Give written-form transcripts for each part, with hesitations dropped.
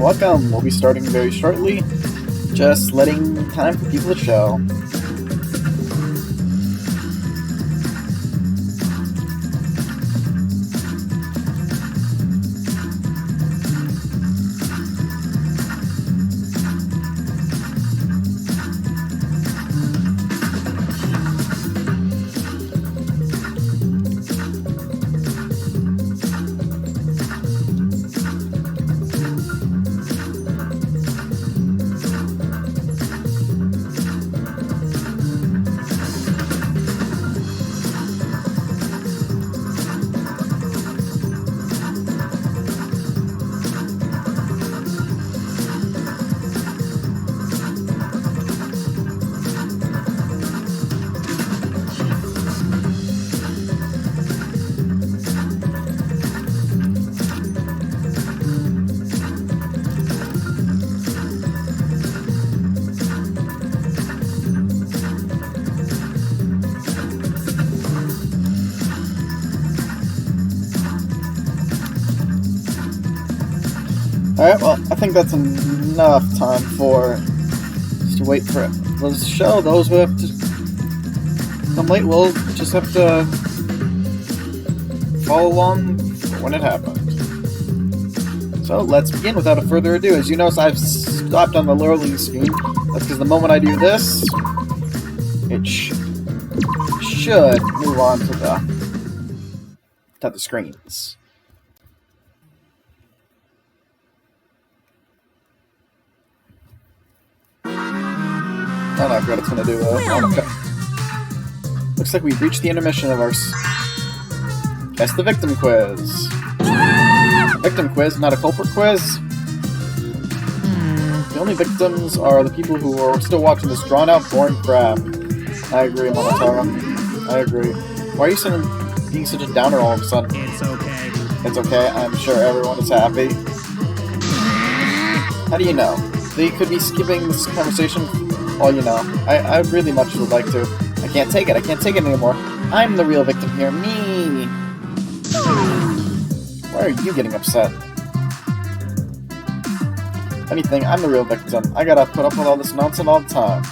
welcome. We'll be starting very shortly. Just letting time for people to show. Alright, well, I think that's enough time for just to wait for the show. Those who have to come late will just have to follow along when it happens. So let's begin without a further ado. As you notice, I've stopped on the loading screen. That's because the moment I do this, it should move on to the screens. I don't know what it's going to do though. Okay. Looks like we've reached the intermission of our Guess the Victim quiz. Victim quiz, not a culprit quiz. The only victims are the people who are still watching this drawn-out, boring crap. I agree, Monotaro. I agree. Why are you being such a downer all of a sudden? It's okay. It's okay. I'm sure everyone is happy. How do you know? They could be skipping this conversation. Well, you know, I really much would like to. I can't take it. I can't take it anymore. I'm the real victim here. Me! Why are you getting upset? If anything, I'm the real victim. I gotta put up with all this nonsense all the time.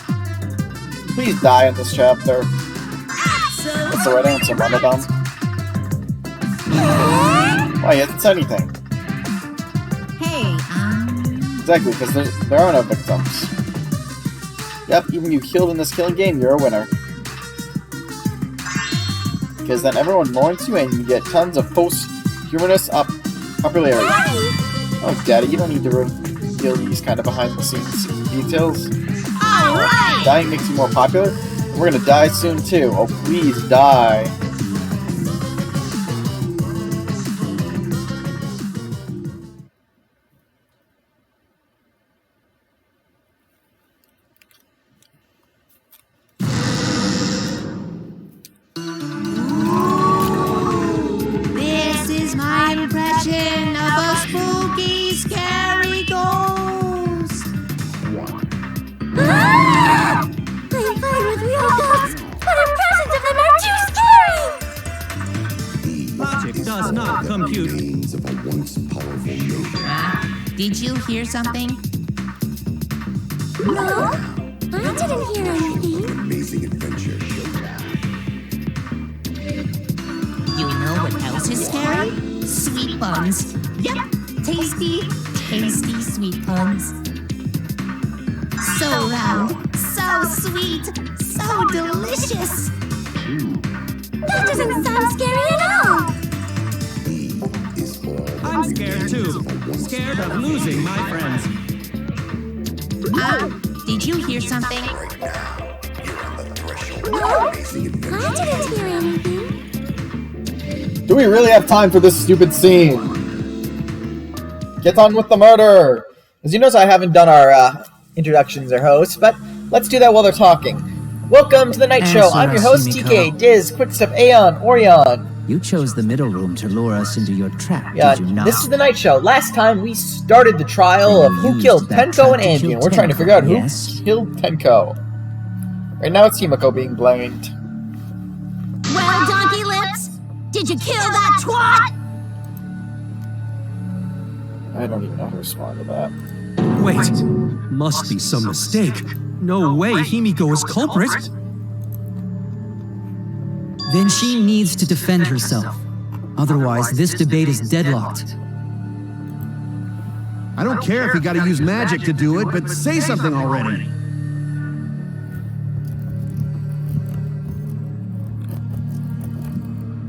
Please die in this chapter. That's the right answer, Ramadan. Why, you haven't said anything. Hey, Exactly, because there are no victims. Yep, even you killed in this killing game, you're a winner. Because then everyone mourns you and you get tons of post-humorous popularity. Oh, Daddy, you don't need to reveal these kind of behind-the-scenes details. alright! Dying makes you more popular? We're gonna die soon, too. Oh, please, die. Did you hear something? No, I didn't hear anything. Amazing adventure showdown. You know what else is scary? Sweet buns. Yep, tasty, tasty sweet buns. So round, so sweet, so delicious. That doesn't sound scary at all. I'm scared too. Scared of losing my friends. Did you hear something? Right now, you're on the threshold No, of amazing I adventure. didn't hear anything. Do we really have time for this stupid scene? Get on with the murder! As you notice, I haven't done our introductions or hosts, but let's do that while they're talking. Welcome to the Night Show. I'm your host, TK, Diz, Quickstep, Aeon, Orion. You chose the middle room to lure us into your trap, Yeah, did you not? this is the Night Show. Last time we started the trial of who used killed that Tenko trap and to Angie, kill and we're trying to figure out who yes? killed Tenko. Right now it's Himiko being blamed. Well, Donkey Lips, did you kill that twat? I don't even know how to respond to that. Wait, must be some mistake. No way Himiko is culprit. Then she needs to defend herself. Otherwise, this debate is deadlocked. I don't care if you gotta use magic to do it, but say something already.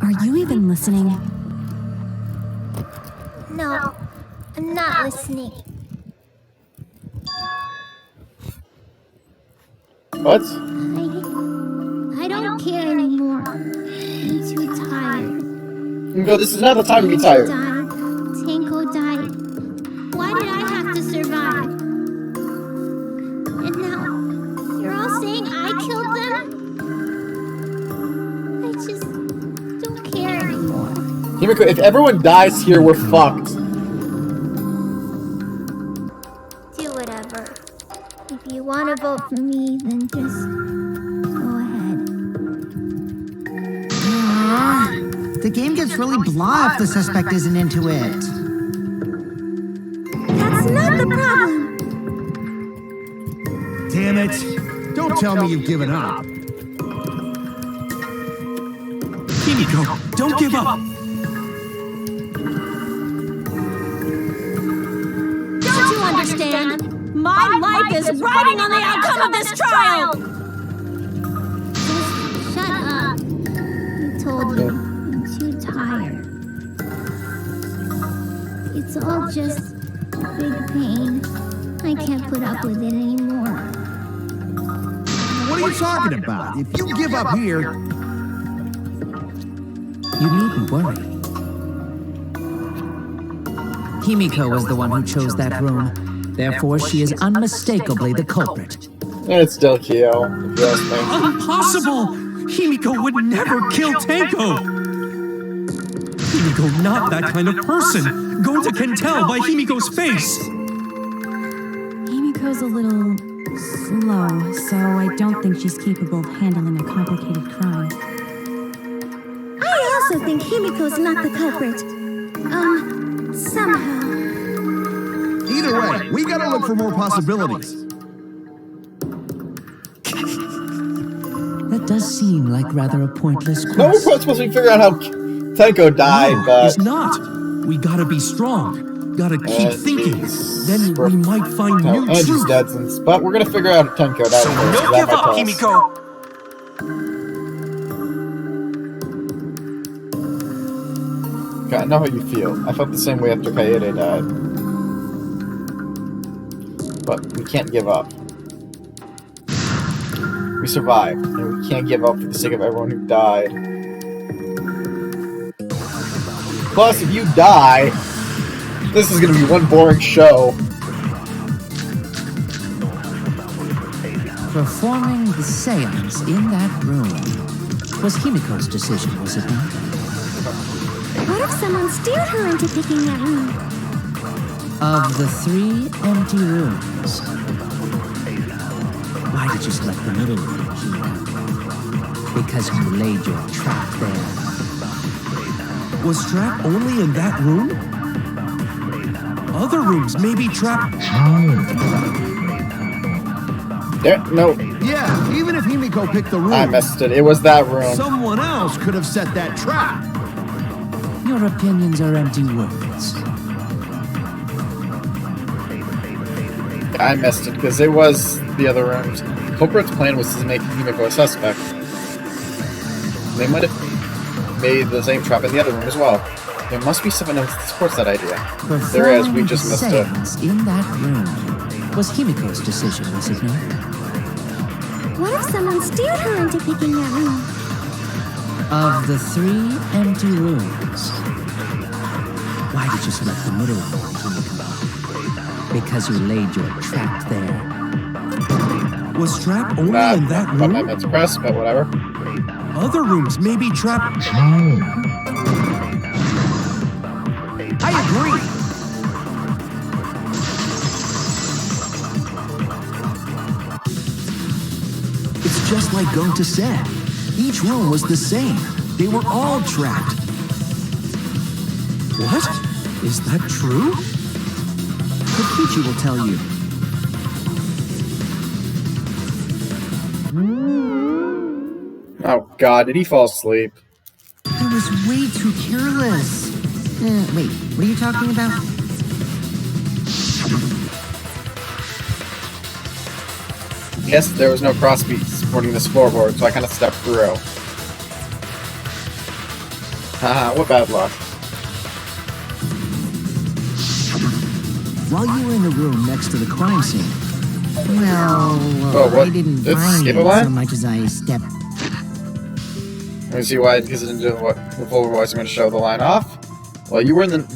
Are you even listening? No, I'm not listening. What? I don't care anymore. I'm too tired. No, this is not the time to be tired. Tanko died. Why did I have to survive? And now, you're all saying I killed them? I just don't care anymore. Himiko, if everyone dies here, we're fucked. Do whatever. If you want to vote for me, then just go ahead. The game gets really blah if the suspect isn't into it. That's not the problem. Damn it. Don't tell me you've given up. Himiko, don't give up. Don't you understand? My life is riding on the outcome of this trial! Just shut up. I told you, I'm too tired. It's all just big pain. I can't put up with it anymore. What are you talking about? If you give up here, You needn't worry. Himiko was the one who chose that room. Therefore, she is unmistakably the culprit. It's still Kyo, if you ask me. Impossible! Himiko would never kill Tanko! Himiko, not that kind of person! Gonta can tell by Himiko's face! Himiko's a little slow, so I don't think she's capable of handling a complicated crime. I also think Himiko's not the culprit. Somehow. either way, we gotta look for more possibilities. That does seem like rather a pointless No, quest. we're supposed to be figuring out how Tenko died, No, but... it's not. We gotta be strong. Gotta keep thinking. Then we might find No, new Angie's truth. dead since... But we're gonna figure out Tenko. That So was no that give might up, tell us. Himiko. Okay, I know how you feel. I felt the same way after Kaede died. But we can't give up. We survived, and we can't give up for the sake of everyone who died. Plus, if you die, this is gonna be one boring show. Performing the seance in that room was Himiko's decision, was it not? What if someone steered her into picking that room? Of the 3 empty rooms, why did you select the middle room, Himiko? Because you laid your trap there. Was trap only in that room? Other rooms may be trapped. There, no, Yeah, even if Himiko picked the room, I missed it. It was that room. someone else could have set that trap. Your opinions are empty words. I missed it because it was the other rooms. Culprit's plan was to make Himiko a suspect. They might have made the same trap in the other room as well. There must be someone else that supports that idea. There is, we just missed it. Performing the seance in that room was Himiko's decision, was it not? What if someone steered her into picking that room? Of the 3 empty rooms, why did you select the middle room, Himiko? Because you laid your trap there. Was trap only in that What I room? meant to press, but whatever. Other rooms may be trapped. I agree. It's just like Gonta said. Each room was the same. They were all trapped. What? Is that true? Kokichi will tell you. Oh god, did he fall asleep? I was way too careless. Wait, what are you talking about? Yes, there was no crossbeat supporting this floorboard, so I kind of stepped through. Haha, what bad luck. While you were in the room next to the crime scene, Well, Oh, what? I didn't Did find skip it a line? so much as I stepped. Let me see why, because it didn't do what the full voice. I'm going to show the line off. Well, you were in the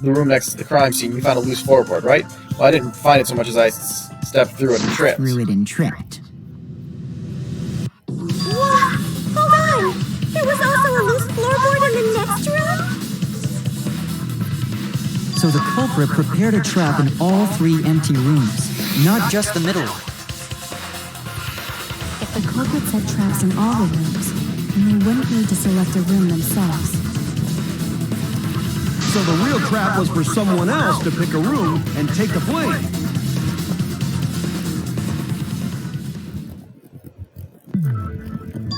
room next to the crime scene. You found a loose floorboard, right? Well, I didn't find it so much as I stepped through it and tripped. Through it and tripped. What? Hold on! There was also a loose floorboard in the next room? So the culprit prepared a trap in all 3 empty rooms, not just the middle one. If the culprits had traps in all the rooms, then they wouldn't need to select a room themselves. So the real trap was for someone else to pick a room and take the blame.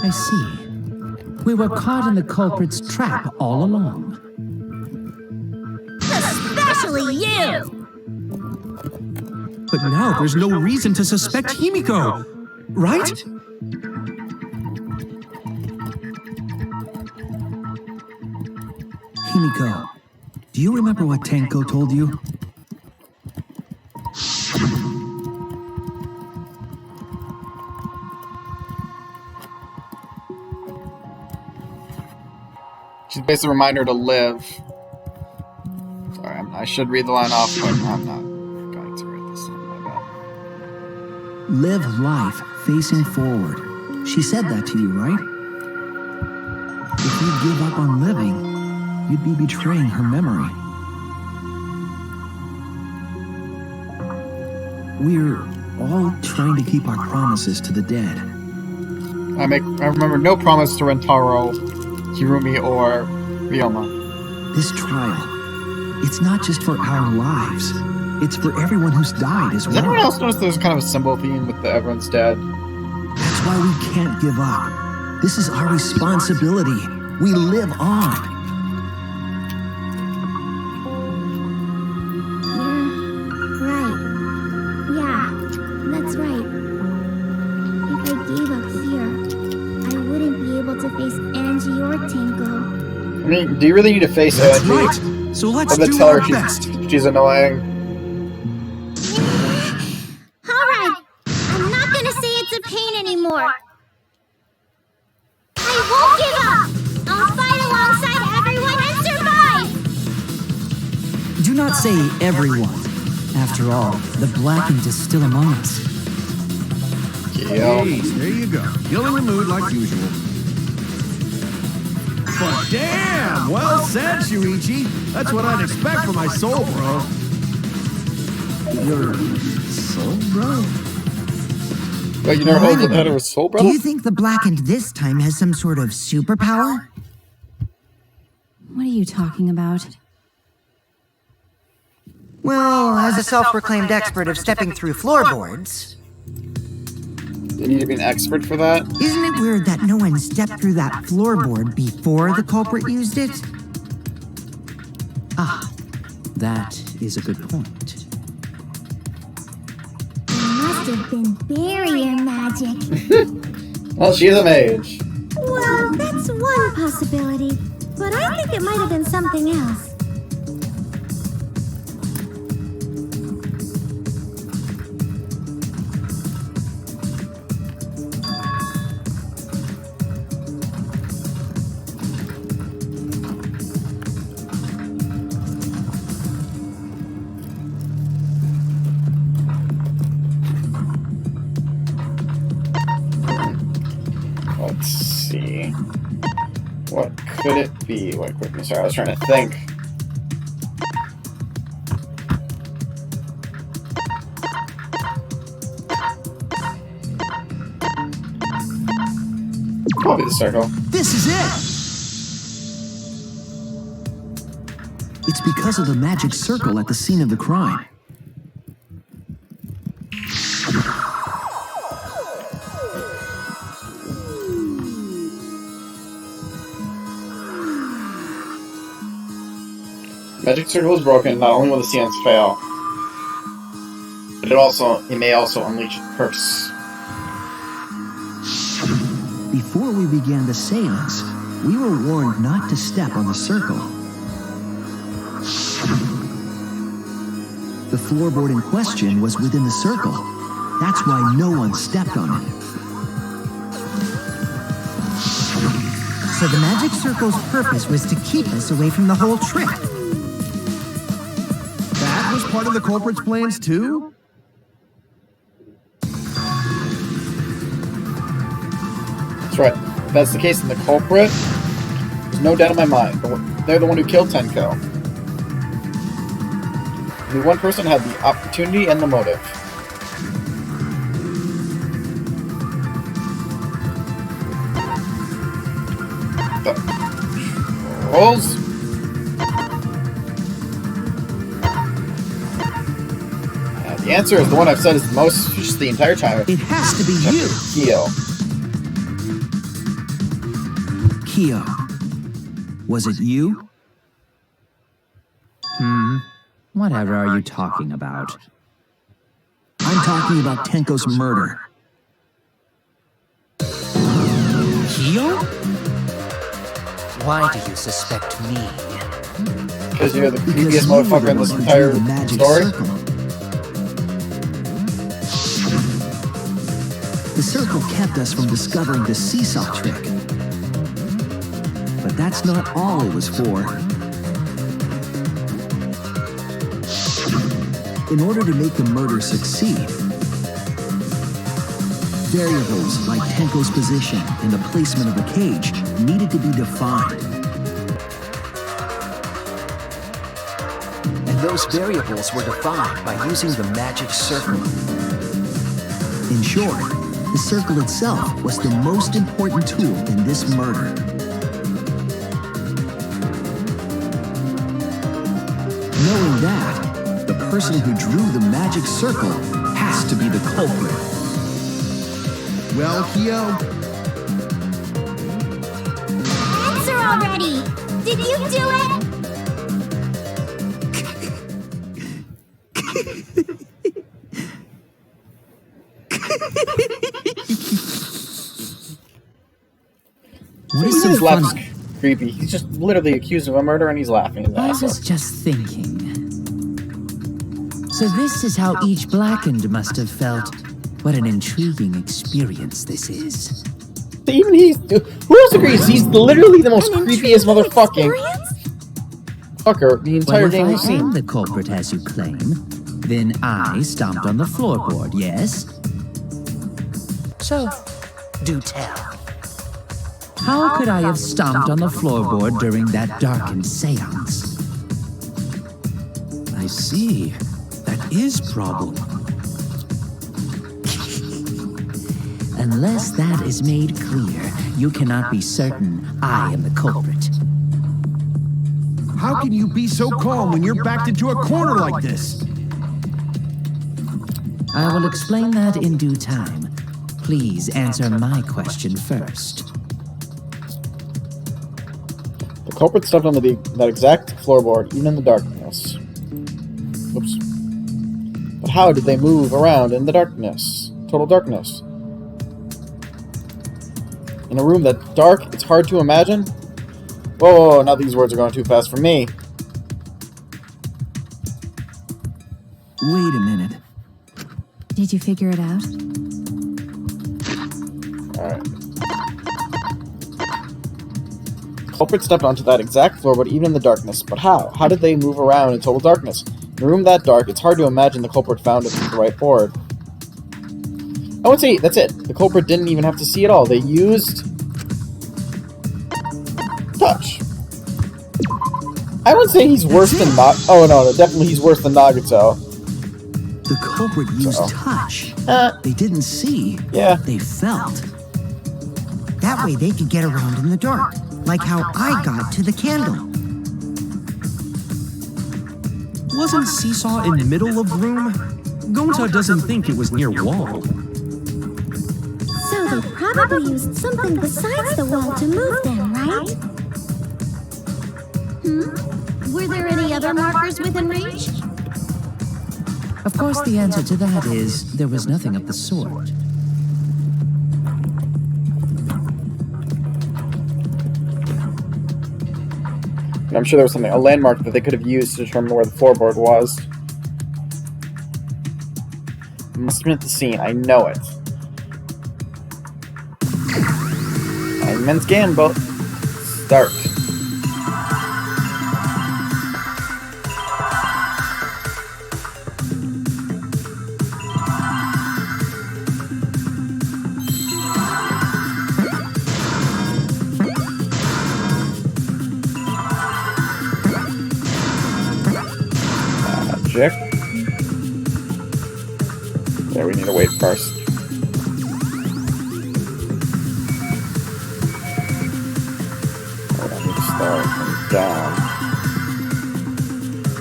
I see. We were caught in the culprit's trap all along. Especially you! But now there's no reason to suspect Himiko, right? Himiko, do you remember what Tenko told you? She's basically a reminder to live. Sorry, I should read the line off, but I'm not going to read this time. My bad. Live life facing forward. She said that to you, right? If you give up on living, you'd be betraying her memory. We're all trying to keep our promises to the dead. I remember no promise to Rentaro, Hirumi, or Ryoma. This trial, it's not just for our lives. It's for everyone who's died as Does well. anyone else notice there's kind of a symbol theme with the everyone's dead? That's why we can't give up. This is our responsibility. We live on. You're right. Yeah, that's right. If I gave up here, I wouldn't be able to face Angie or Tinko. I mean, do you really need to face That's Angie? right. So let's Or to do tell our her best. she's annoying? Alright, I'm not gonna say it's a pain anymore. I won't give up! I'll fight alongside everyone and survive! Do not say everyone. After all, the blackened is still among us. Yeah. Jeez, there you go. Killing the mood like usual. But damn! Well said, Shuichi. That's what I'd expect from my soul, bro. Your soul, bro? Wait, you never heard of a soul brother? Do you think the Blackened this time has some sort of superpower? What are you talking about? Well, as a self-proclaimed expert of stepping through floorboards, You need to be an expert for that? isn't it weird that no one stepped through that floorboard before the culprit used it? Ah, that is a good point. Must have been barrier magic. Well, she's a mage. Well, that's one possibility, but I think it might have been something else. Let's see. What could it be? Wait, quick, sorry, I was trying to think. Probably the circle. This is it! It's because of the magic circle at the scene of the crime. Magic circle is broken. Not only will the seance fail, but it may also unleash a curse. Before we began the seance, we were warned not to step on the circle. The floorboard in question was within the circle. That's why no one stepped on it. So the magic circle's purpose was to keep us away from the whole trick. That was part of the culprit's plans too? That's right. If that's the case, then the culprit, there's no doubt in my mind. They're the one who killed Tenko. Only one person had the opportunity and the motive. Rolls. The answer is the one I've said is the most suspicious the entire time. It has to be you. Kyo. Kyo. Was it you? Whatever are you talking about? I'm talking about Tenko's murder. Kyo? Why do you suspect me? Because you're the Because creepiest you were motherfucker the in this one who entire drew the magic story. circle. The circle kept us from discovering the seesaw trick. But that's not all it was for. In order to make the murder succeed, variables like Tenko's position and the placement of the cage needed to be defined. And those variables were defined by using the magic circle. In short, the circle itself was the most important tool in this murder. Knowing that, the person who drew the magic circle has to be the culprit. Well, Kyo, Answer already! Did you do it? His laugh is creepy. He's just literally accused of a murder and he's laughing. I was just thinking. So this is how each blackened must have felt. What an intriguing experience this is. Even who else agrees? He's literally the most creepiest motherfucking fucker the entire game we've Well, if I am seen. the culprit as you claim, then I stomped on the floorboard, yes? So, do tell. How could I have stomped on the floorboard during that darkened seance? I see. That is problem. Unless that is made clear, you cannot be certain I am the culprit. how can you be so calm when you're backed into a corner like this? I will explain that in due time. Please answer my question first. The culprit stepped on that exact floorboard, even in the darkness. Oops. But how did they move around in the darkness? Total darkness. In a room that's dark, it's hard to imagine. Whoa, now these words are going too fast for me. Wait a minute. Did you figure it out? Alright. Culprit stepped onto that exact floorboard even in the darkness, but how? How did they move around in total darkness? In a room that dark, it's hard to imagine the culprit found it with the right board. I would say that's it. The culprit didn't even have to see it all. They used touch. I would say he's worse than Oh no, definitely he's worse than Nagato. The culprit used touch. They didn't see. Yeah. They felt. That way they could get around in the dark, like how I got to the candle. Wasn't Seesaw in the middle of the room? Gonta doesn't think it was near wall. So they probably used something besides the wall to move them, right? Were there any other markers within reach? Of course, the answer to that is there was nothing of the sort. I'm sure there was something, a landmark that they could have used to determine where the floorboard was. Must have been at the scene, I know it. Men's Gamble. Start. Magic. Yeah, we need to wait first. Down.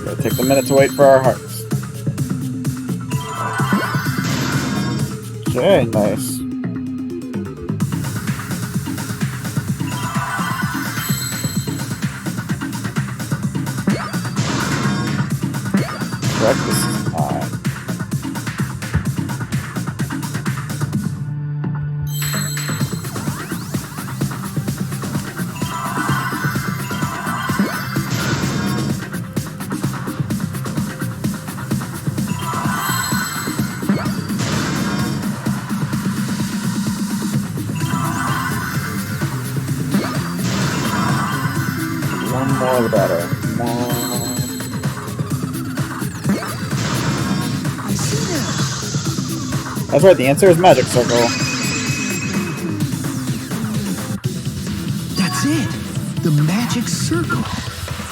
Gotta take a minute to wait for our hearts. Okay, nice. Correct, this is I. More the better. I see them. That's right, the answer is magic circle. That's it. The magic circle.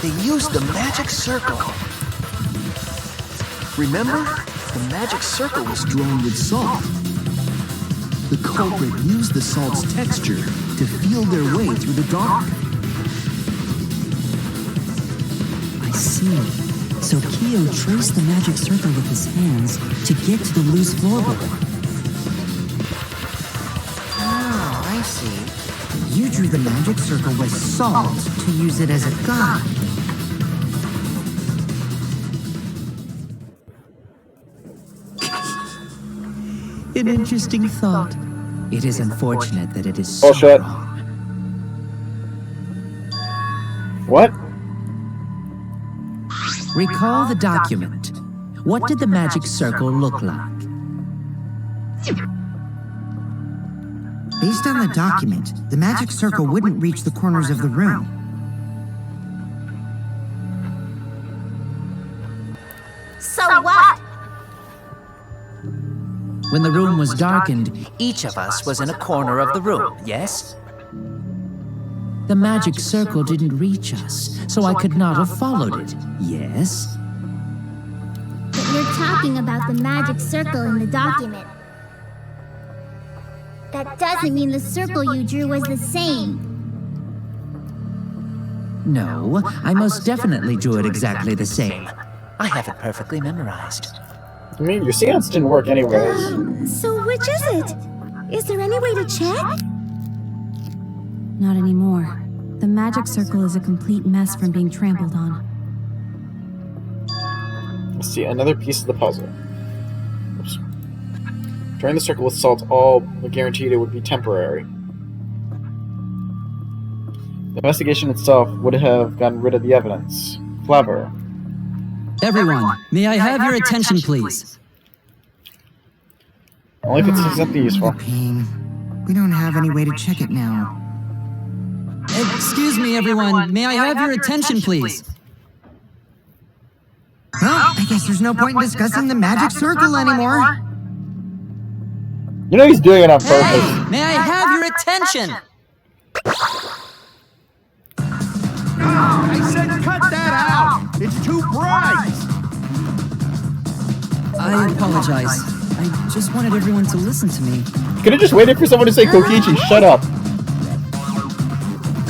They used the magic circle. Remember? The magic circle was Drawn with salt. The culprit used the salt's texture to feel their way through the dark. I see. So Kyo traced the magic circle with his hands to get to the loose floorboard. Oh, I see. You drew the magic circle with salt to use it as a guide. An interesting thought. It is unfortunate that it is so Bullshit. wrong. What? Recall the document. What did the magic circle look like? Based on the document, the magic circle wouldn't reach the corners of the room. So what? When the room was darkened, each of us was in a corner of the room, yes? The magic circle didn't reach us, so I could not have followed it, yes? But you're talking about the magic circle in the document. That doesn't mean the circle you drew was the same. No, I most definitely drew it exactly the same. I have it perfectly memorized. I mean, your seance didn't work anyways. So which is it? Is there any way to check? Not anymore. The magic circle is a complete mess from being trampled on. Let's see, another piece of the puzzle. Oops. Drawing the circle with salt all guaranteed it would be temporary. The investigation itself would have gotten rid of the evidence. Clever. Everyone, may I have your attention, please? Only if it's exactly useful. Pain. We don't have any way to check it now. Excuse me, everyone. May I have your attention, please? Well, I guess there's no point in discussing the magic circle anymore. You know he's doing it on purpose. Hey, may I have your attention? I said cut that out! It's too bright! I apologize. I just wanted everyone to listen to me. Could have just waited for someone to say Kokichi, shut up.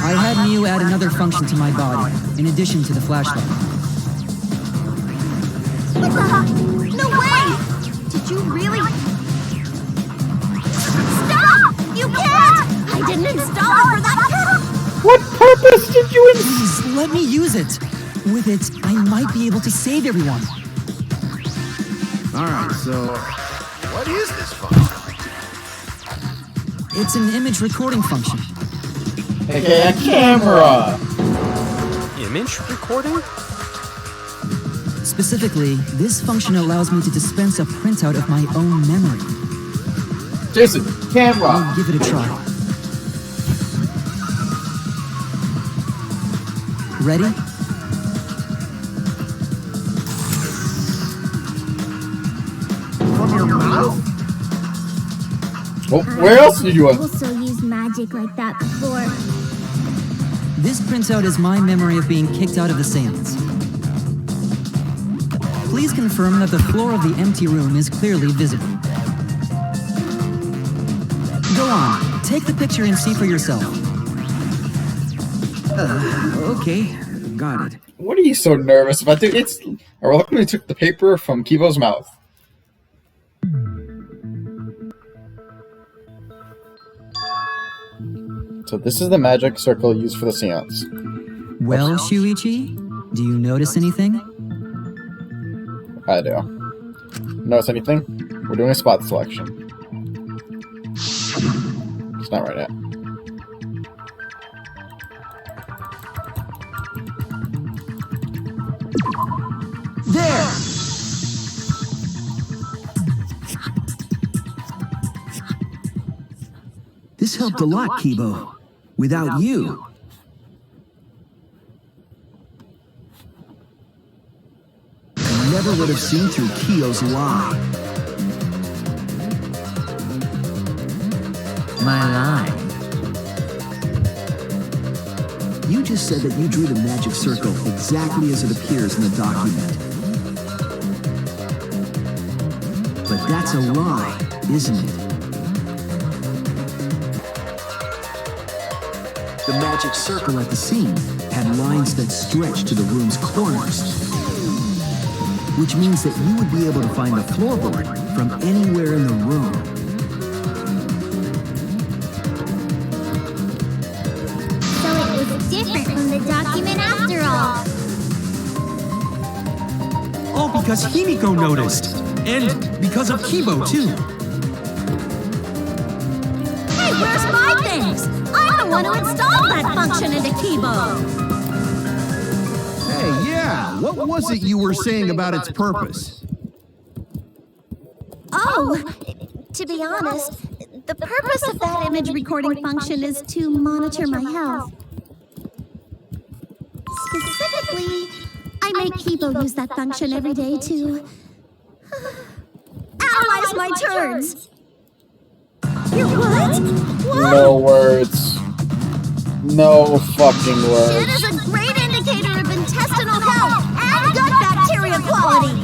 I had Miu add another function to my body, in addition to the flashlight. What the? No way! Did you really? Stop! You can't! I didn't install it for that. What purpose did you Please, let me use it. With it, I might be able to save everyone. Alright, so what is this function? It's an image recording function. Okay, a camera! Image recording? Specifically, this function allows me to dispense a printout of my own memory. Jason, camera! I'll give it a try. Ready? From your mouth? Well, where else did you I've also used magic like that before. This printout is my memory of being kicked out of the seance. Please confirm that the floor of the empty room is clearly visible. Go on, take the picture and see for yourself. Okay, got it. What are you so nervous about? Dude, it's... I reluctantly took the paper from Kivo's mouth. So this is the magic circle used for the seance. Well, Shuichi, do you notice anything? I do. Notice anything? We're doing a spot selection. It's not right yet. There! This helped a lot, Kibo. Without you. I never would have seen through Kyo's lie. My lie? You just said that you drew the magic circle exactly as it appears in the document. But that's a lie, isn't it? The magic circle at the scene had lines that stretched to the room's corners, which means that you would be able to find the floorboard from anywhere in the room. So it was different from the document after all. All because Himiko noticed. And because of Kibo, too. Hey, where's my things? I'm the one who installed that function into Kibo. Hey, yeah, what was it you were saying about its purpose? Oh, to be honest, the purpose of that image recording function is to monitor my health. Specifically, I make Kibo use that function every day to analyze my turns. You're what? What? No words. No fucking words. Shit is a great indicator of intestinal health and gut bacteria quality.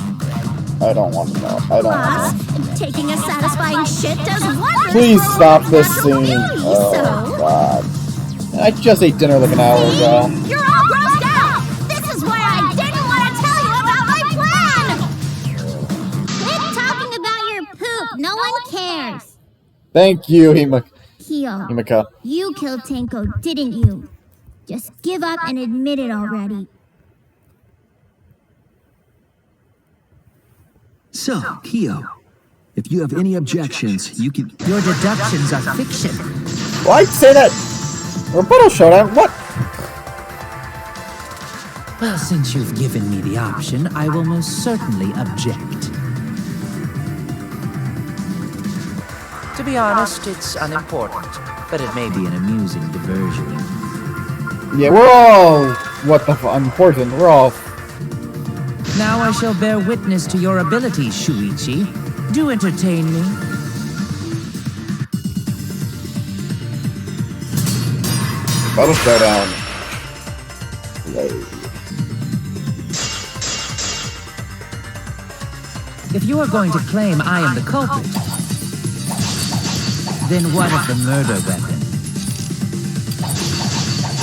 I don't want to know. I don't want to know. Plus, taking a satisfying shit does wonders. Please for stop one's this natural scene. beauty, Oh, so. God. I just ate dinner like an hour ago. You're all grossed out! This is why I didn't want to tell you about my plan! Quit talking about your poop. No one cares. Thank you, Kyo, Himika. you killed Tenko, didn't you? Just give up and admit it already. So, Kyo, if you have any objections, you can... Your deductions are fiction. Why'd say that? Rebuttal showdown? What? Well, since you've given me the option, I will most certainly object. To be honest, it's unimportant, but it may Be an amusing diversion. Yeah, we're all... What the important? We're all... Now I shall bear witness to your abilities, Shuichi. Do entertain me. Battle showdown. If you are going to claim I am the culprit, then what of the murder weapon?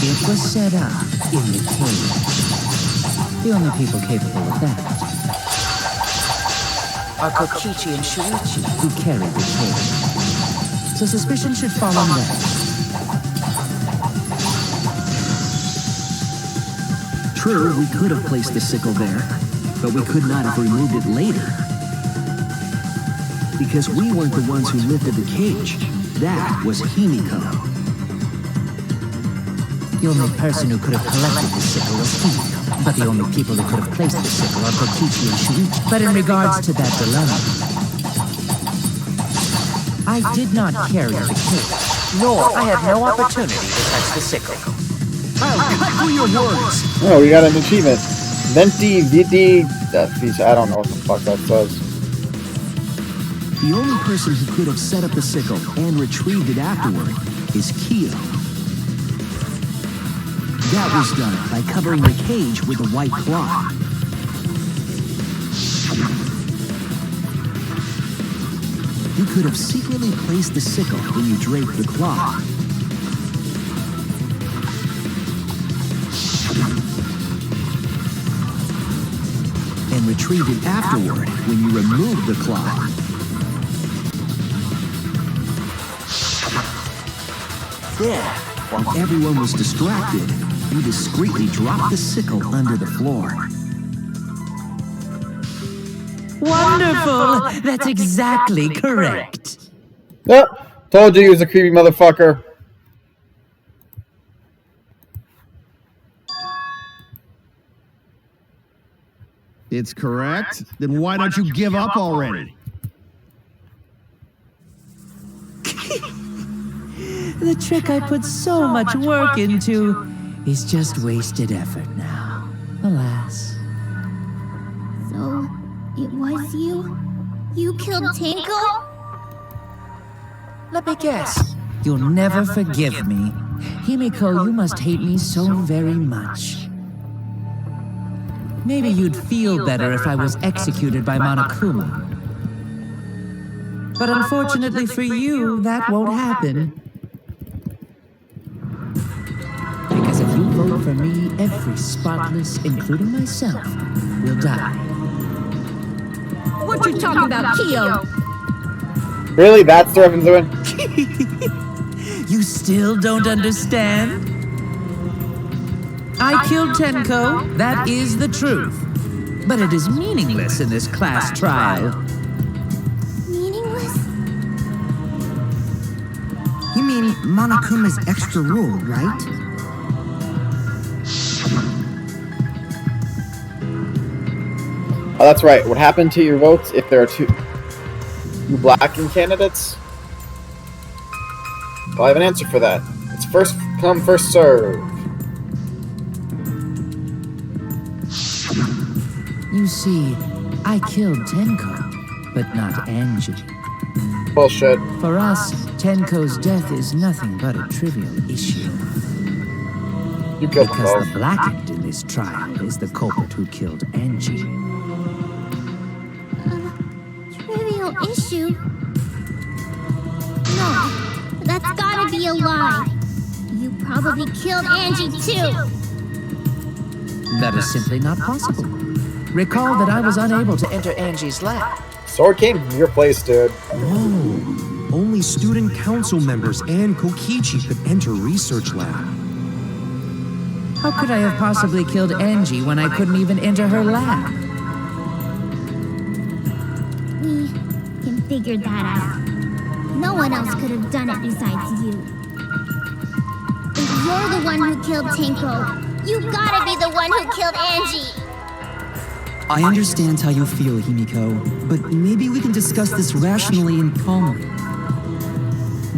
It was set up in the cage. The only people capable of that are Kokichi and Shuichi, who carried the cage. So suspicion should fall on them. True, we could have placed the sickle there, but we could not have removed it later. Because we weren't the ones who lifted the cage. That was Himiko. The only person who could have collected the sickle was Himiko, but the only people who could have placed the sickle are Kokichi and Shuichi. But in regards to that dilemma, I did not carry the cage. Nor I had no opportunity to touch the sickle. I'll cut through your words. Oh, we got an achievement. Venti Vidi. I don't know what the fuck that says. The only person who could have set up the sickle and retrieved it afterward is Kyo. That was done by covering the cage with a white cloth. You could have secretly placed the sickle when you draped the cloth. And retrieved it afterward when you removed the cloth. There, while everyone was distracted, you discreetly dropped the sickle under the floor. Wonderful! That's exactly correct. Yep. Told you he was a creepy motherfucker. It's correct. Then why don't you give up already? The trick I put so much work into is just wasted effort now. Alas. So, it was you? You killed Tenko? Let me guess. You'll never forgive me. Himiko, you must hate me so very much. Maybe you'd feel better if I was executed by Monokuma. But unfortunately for you, that won't happen. Because if you vote for me, every spotless, including myself, will die. What you talking about, Kyo? Really? That's the reference doing? You still don't understand? I killed Tenko, that is the truth. But it is meaningless in this class trial. Meaningless? You mean Monokuma's extra rule, right? Oh, that's right. What happened to your votes if there are two blacking candidates? Well, I have an answer for that. It's first come, first serve. You see, I killed Tenko, but not Angie. Bullshit. For us, Tenko's death is nothing but a trivial issue. You killed because both. The blackened in this trial is the culprit who killed Angie. Trivial issue? No, that's gotta be a lie. You probably killed Angie too. That is simply not possible. Recall that I was unable to enter Angie's lab. Sword came from your place, dude. Whoa. Only student council members and Kokichi could enter research lab. How could I have possibly killed Angie when I couldn't even enter her lab? We can figure that out. No one else could have done it besides you. If you're the one who killed Tenko, you gotta be the one who killed Angie. I understand how you feel, Himiko, but maybe we can discuss this rationally and calmly.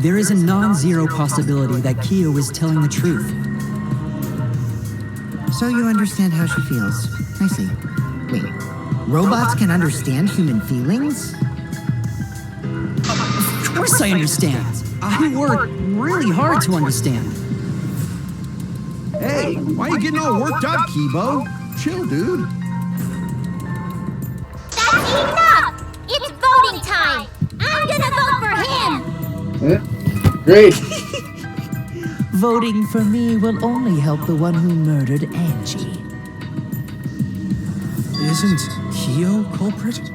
There is a non-zero possibility that Kyo is telling the truth. So you understand how she feels. I see. Wait, robots can understand human feelings? Of course I understand. I work really hard to understand. Hey, why are you getting all worked up, Kibo? Chill, dude. That's enough! It's voting time! I'm gonna vote for him! Great. Voting for me will only help the one who murdered Angie. Isn't Kyo culprit?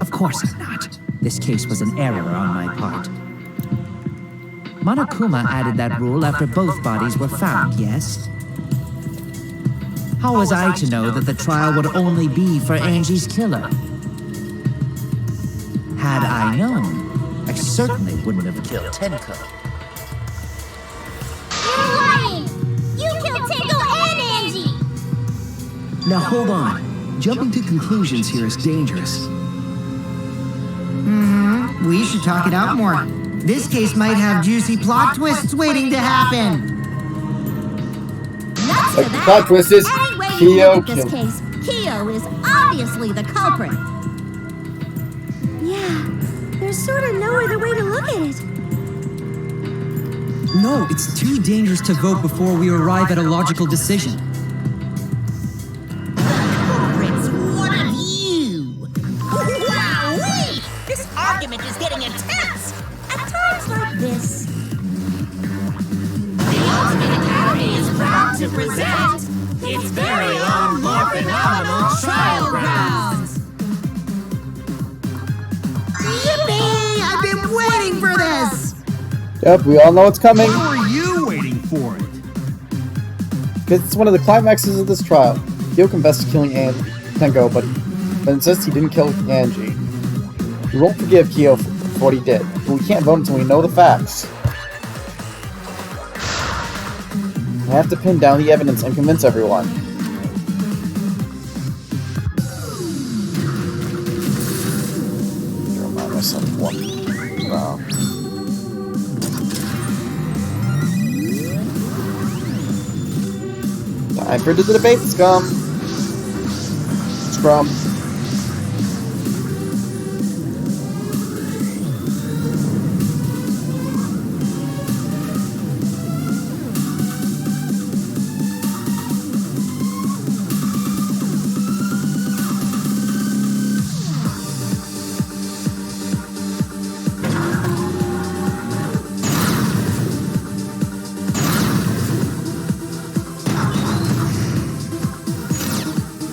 Of course I'm not. This case was an error on my part. Monokuma added that rule after both bodies were found, yes? How was I to know that the trial would only be for Angie's killer? Had I known, I certainly wouldn't have killed Tenko. You're lying! You killed Tango and Angie! Now hold on. Jumping to conclusions here is dangerous. We should talk it out more. This case might have juicy plot twists waiting to happen. Nuts Like to the that. plot twist is Any way you Kyo look at this killed. case, Kyo is obviously the culprit. Yeah, there's sort of no other way to look at it. No, it's too dangerous to vote before we arrive at a logical decision. Culprit's one of you. Wowee! This argument is getting intense. At times like this, The Ultimate Academy is proud to present its very own more phenomenal trial grounds. Yippee! I've been waiting for this! Yep, we all know it's coming. How are you waiting for it? It's one of the climaxes of this trial. Kyo confessed to killing Tenko, but insists he didn't kill Angie. We won't forgive Kyo for what he did, but we can't vote until we know the facts. We have to pin down the evidence and convince everyone. Remind myself what. Wow. Time for the debate, scum. Scrum.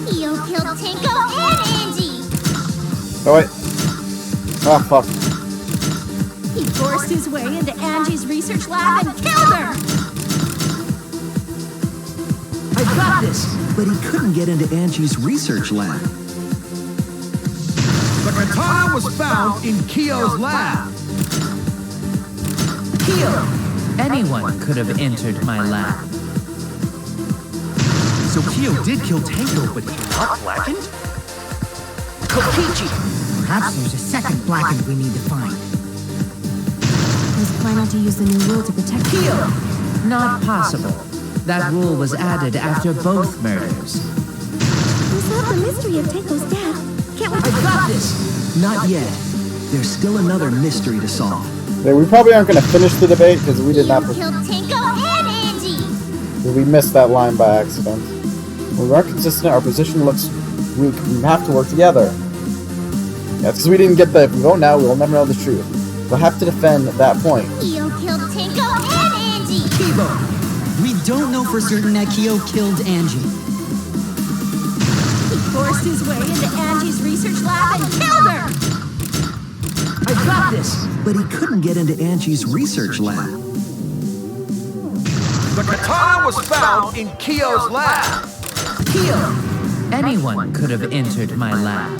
Kyo killed Tango and Angie! Oh wait. Oh fuck. he forced his way into Angie's research lab and killed her. I got this! But he couldn't get into Angie's research lab. The katana was found in Kyo's lab. Kyo! Anyone could have entered my lab. So Kyo did kill Tango, but he's not blackened? Kokichi! Perhaps there's a second blackened we need to find. Was planning to use the new rule to protect Kyo! Not possible. That rule was added after both murders. We solved the mystery of Tango's death. Can't we? I got this! Not yet. There's still another mystery to solve. Yeah, we probably aren't going to finish the debate because we did not. Kyo killed Tango and Angie! We missed that line by accident. When we aren't consistent, our position looks weak. We have to work together. Yeah, because we didn't get the. If we vote now, we will never know the truth. We'll have to defend that point. Kyo killed Tango and Angie! Kibo! We don't know for certain that Kyo killed Angie. He forced his way into Angie's research lab and killed her. I got this! But he couldn't get into Angie's research lab. The katana was found in Kyo's lab. Kyo! Anyone could have entered my lab.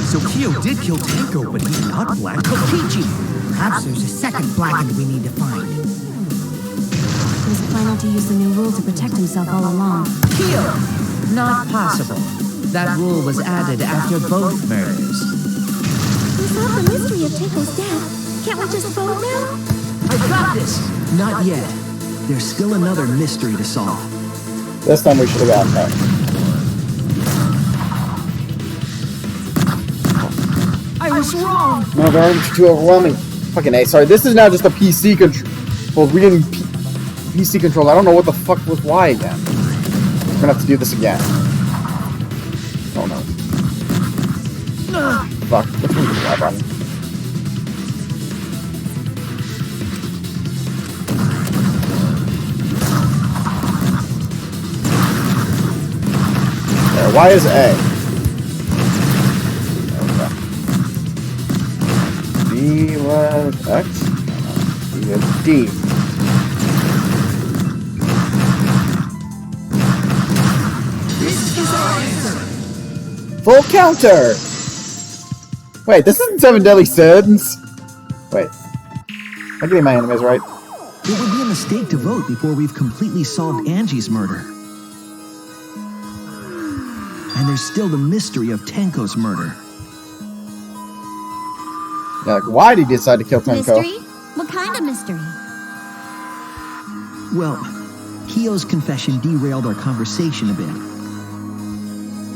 So Kyo did kill Tango, but he's not black. Kokichi! Perhaps there's a second blackened we need to find. He was planning to use the new rule to protect himself all along. Kyo! Not possible. That rule was added after both murders. We solved the mystery of Tango's death. Can't we just vote now? I got this! Not yet. There's still another mystery to solve. This time we should have gotten that. I was wrong! No, they're too overwhelming. Fucking A. Sorry, this is now just a PC control. Well, we didn't PC control. I don't know what the fuck was why again. We're gonna have to do this again. Oh no. Fuck. Which one did I run? There, why is A? B was X? B was D. Full counter! Wait, this isn't 7 Deadly Sins? Wait. Am I getting my enemies right? It would be a mistake to vote before we've completely solved Angie's murder. And there's still the mystery of Tenko's murder. Yeah, like, why did he decide to kill Tenko? Mystery? What kind of mystery? Well, Kyo's confession derailed our conversation a bit.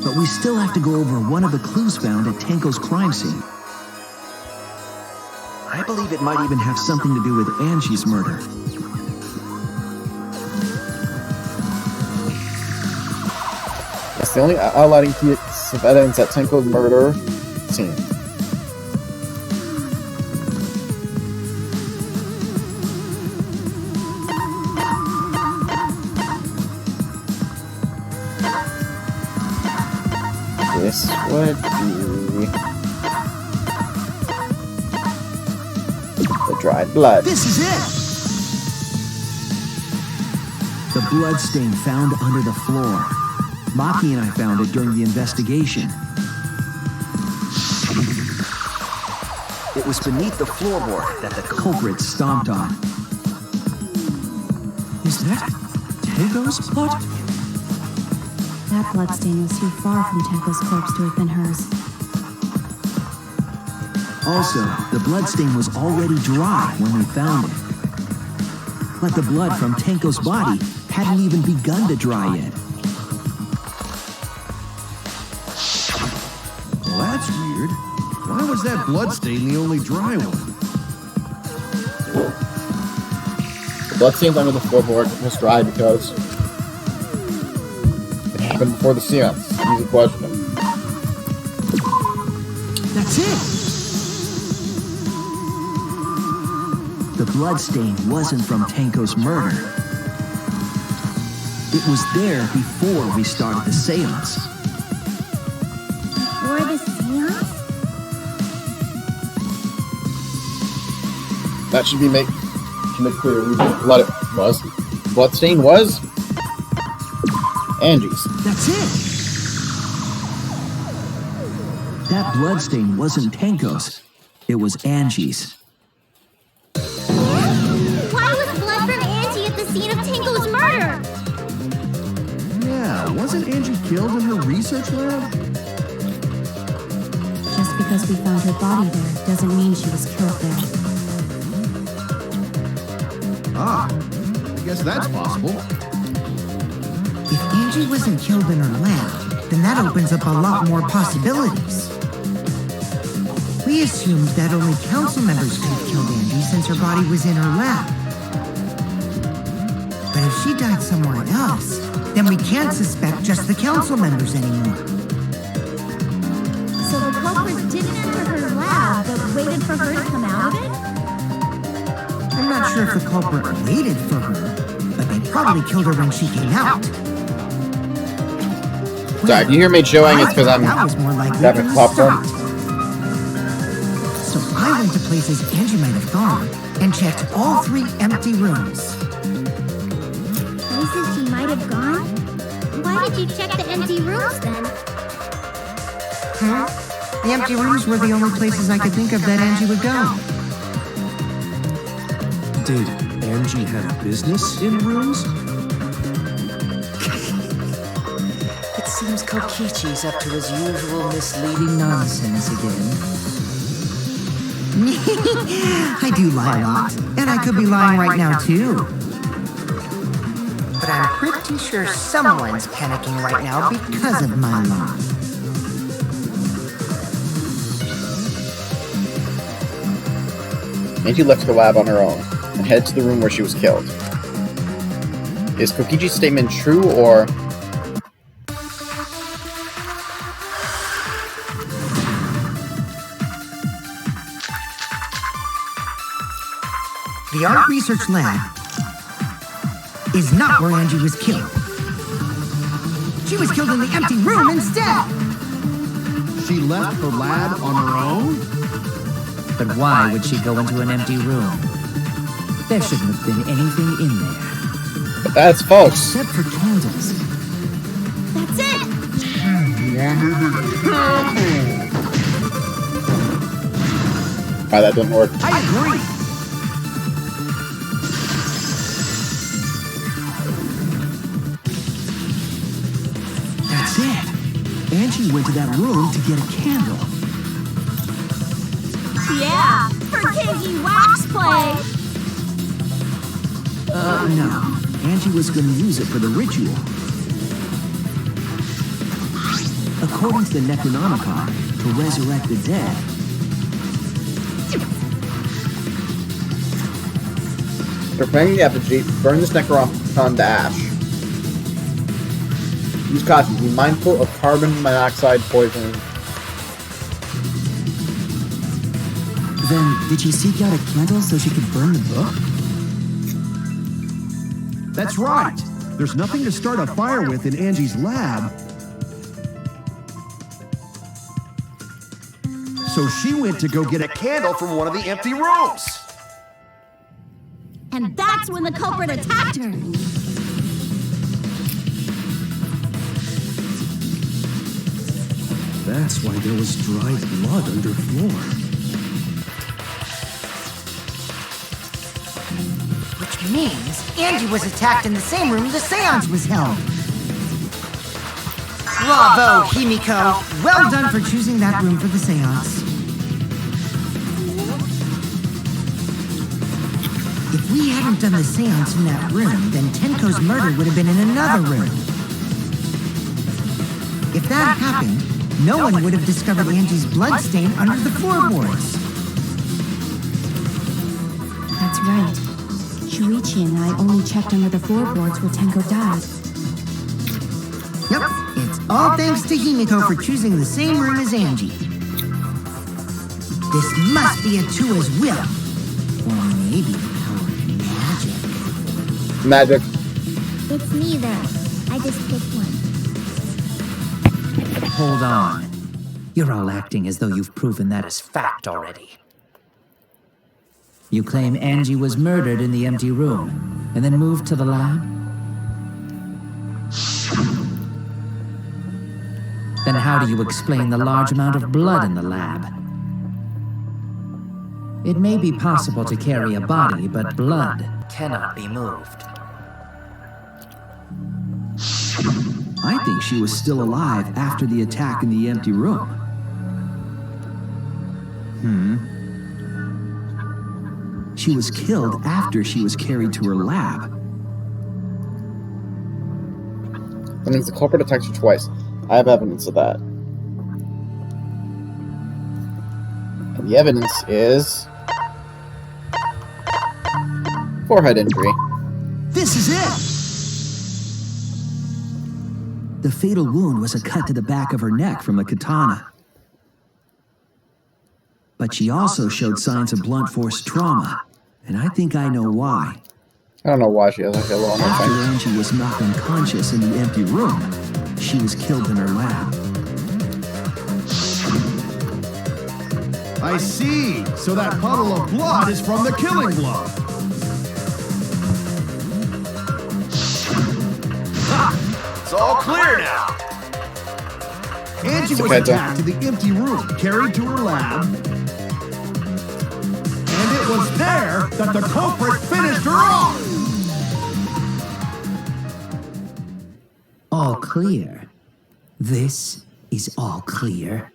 But we still have to go over one of the clues found at Tenko's crime scene. I believe it might even have something to do with Angie's murder. That's the only outlining piece of evidence at Tenko's murder scene. This would be the dried blood. This is it! The blood stain found under the floor. Maki and I found it during the investigation. It was beneath the floorboard that the culprit stomped on. Is that Tenko's blood? That bloodstain was too far from Tenko's corpse to have been hers. Also, the bloodstain was already dry when we found it. But the blood from Tenko's body hadn't even begun to dry yet. Well, that's weird. Why was that bloodstain the only dry one? The bloodstains under the floorboard was dry because it happened before the seance. Easy question. That's it! The bloodstain wasn't from Tenko's murder. It was there before we started the seance. Or the seance? That should be make clear who the blood it was. Bloodstain was Angie's. That's it! That bloodstain wasn't Tenko's. It was Angie's. Why was blood from Angie at the scene of Tenko's murder? Yeah, wasn't Angie killed in her research lab? Just because we found her body there doesn't mean she was killed there. Ah, I guess that's possible. If Angie wasn't killed in her lab, then that opens up a lot more possibilities. We assumed that only council members could have killed Angie since her body was in her lab. But if she died somewhere else, then we can't suspect just the council members anymore. So the culprit didn't enter her lab, but waited for her to come out of it? I'm not sure if the culprit waited for her, but they probably killed her when she came out. Sorry, can you hear me chewing? It's because I'm that was more likely having than popcorn. So I went to places Angie might have gone and checked all 3 empty rooms. Places she might have gone? Why did you check the empty rooms then? The empty rooms were the only places I could think of that Angie would go. Did Angie have business in rooms? It seems Kokichi's up to his usual misleading nonsense again. I do lie a lot, and I could be lying right now too. But I'm pretty sure someone's panicking right now because of my lie. Angie left the lab on her own and headed to the room where she was killed. Is Kokichi's statement true, or... The art research lab is not where Angie was killed. She was killed in the empty room instead. She left her lab on her own? But why would she go into an empty room? There shouldn't have been anything in there. But that's false. Except for candles. That's it! Alright, that didn't work. I agree. That's it. Angie went to that room to get a candle. Yeah, for Kiggy Wax Play. No. Angie was going to use it for the ritual. According to the Necronomicon, to resurrect the dead. For preparing the effigy, burn this Necronomicon to ash. Use caution. Be mindful of carbon monoxide poisoning. Then, did she seek out a candle so she could burn the book? That's right. There's nothing to start a fire with in Angie's lab. So she went to go get a candle from one of the empty rooms. And that's when the culprit attacked her. That's why there was dried blood underfloor. Which means Angie was attacked in the same room the seance was held. Bravo, Himiko! Well done for choosing that room for the seance. If we hadn't done the seance in that room, then Tenko's murder would have been in another room. If that happened, no one would have discovered Angie's bloodstain under the floorboards. That's right. Shuichi and I only checked under the floorboards where Tenko died. Yep, it's all thanks to Himiko for choosing the same room as Angie. This must be a Tua's will. Or maybe the power of magic. Magic. It's neither. I just picked one. Hold on. You're all acting as though you've proven that as fact already. You claim Angie was murdered in the empty room, and then moved to the lab? Then how do you explain the large amount of blood in the lab? It may be possible to carry a body, but blood cannot be moved. I think she was still alive after the attack in the empty room. She was killed after she was carried to her lab. That means the culprit attacked her twice. I have evidence of that. And the evidence is... forehead injury. This is it! The fatal wound was a cut to the back of her neck from a katana. But she also showed signs of blunt force trauma, and I think I know why. I don't know why she has a halo on her After face. Angie was knocked unconscious in the empty room, she was killed in her lab. I see. So that puddle of blood is from the killing blow. Ha! It's all clear now. Angie was attacked in the empty room, carried to her lab, and it was there that the culprit finished her off. All clear. This is all clear.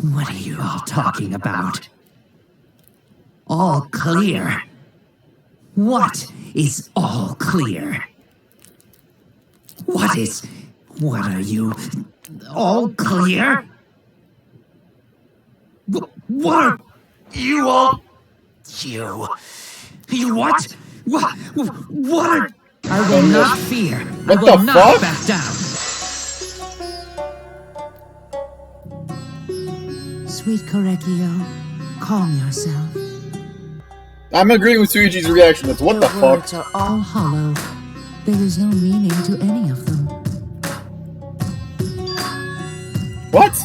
What are you all talking about? All clear. What is all clear? What are you? All clear? What are you all? You what? What are... I will not fear. I will not back down. Sweet Korekio, calm yourself. I'm agreeing with Suichi's reaction. It's what the fuck? Words are all hollow. There is no meaning to any of them. What?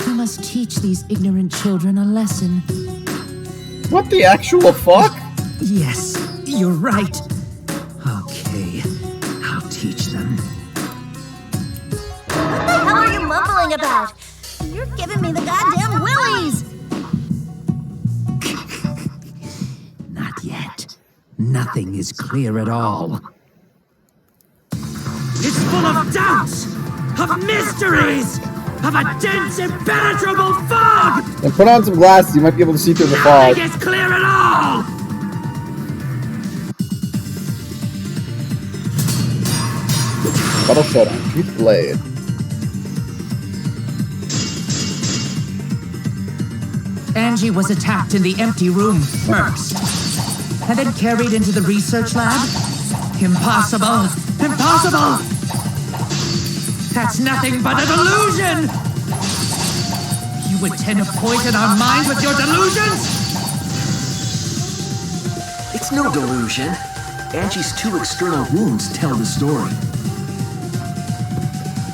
You must teach these ignorant children a lesson. What the actual fuck? Yes, you're right. Okay. teach them. What the hell are you mumbling about? You're giving me the goddamn willies! Not yet. Nothing is clear at all. It's full of doubts, of mysteries, of a dense, impenetrable fog! Then put on some glasses, you might be able to see through the fog. Nothing is clear at all! Battle Showdown, Truth Blade. Angie was attacked in the empty room first, and then carried into the research lab? Impossible! Impossible! That's nothing but a delusion! You intend to poison our minds with your delusions? It's no delusion. Angie's 2 external wounds tell the story.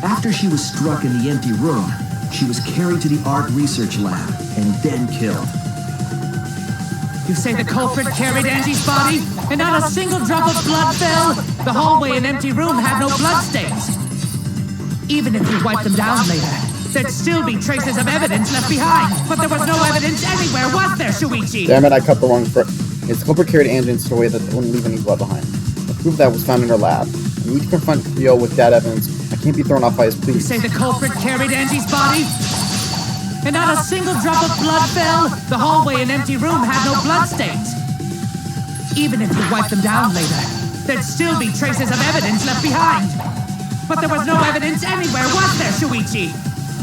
After she was struck in the empty room, she was carried to the art research lab and then killed. You say the culprit carried Angie's body, and not a single drop of blood fell? The hallway and empty room had no bloodstains. Even if you wiped them down later, there'd still be traces of evidence left behind. But there was no evidence anywhere, was there, Shuichi? Damn it, I cut the wrong foot. Yes, the culprit carried Angie in such a way that they wouldn't leave any blood behind. The proof of that was found in her lab. I need to confront Kyo with that evidence. I can't be thrown off by his pleas. You say the culprit carried Angie's body? And not a single drop of blood fell? The hallway and empty room had no bloodstains. Even if you wiped them down later, there'd still be traces of evidence left behind. But there was no evidence anywhere, was there, Shuichi?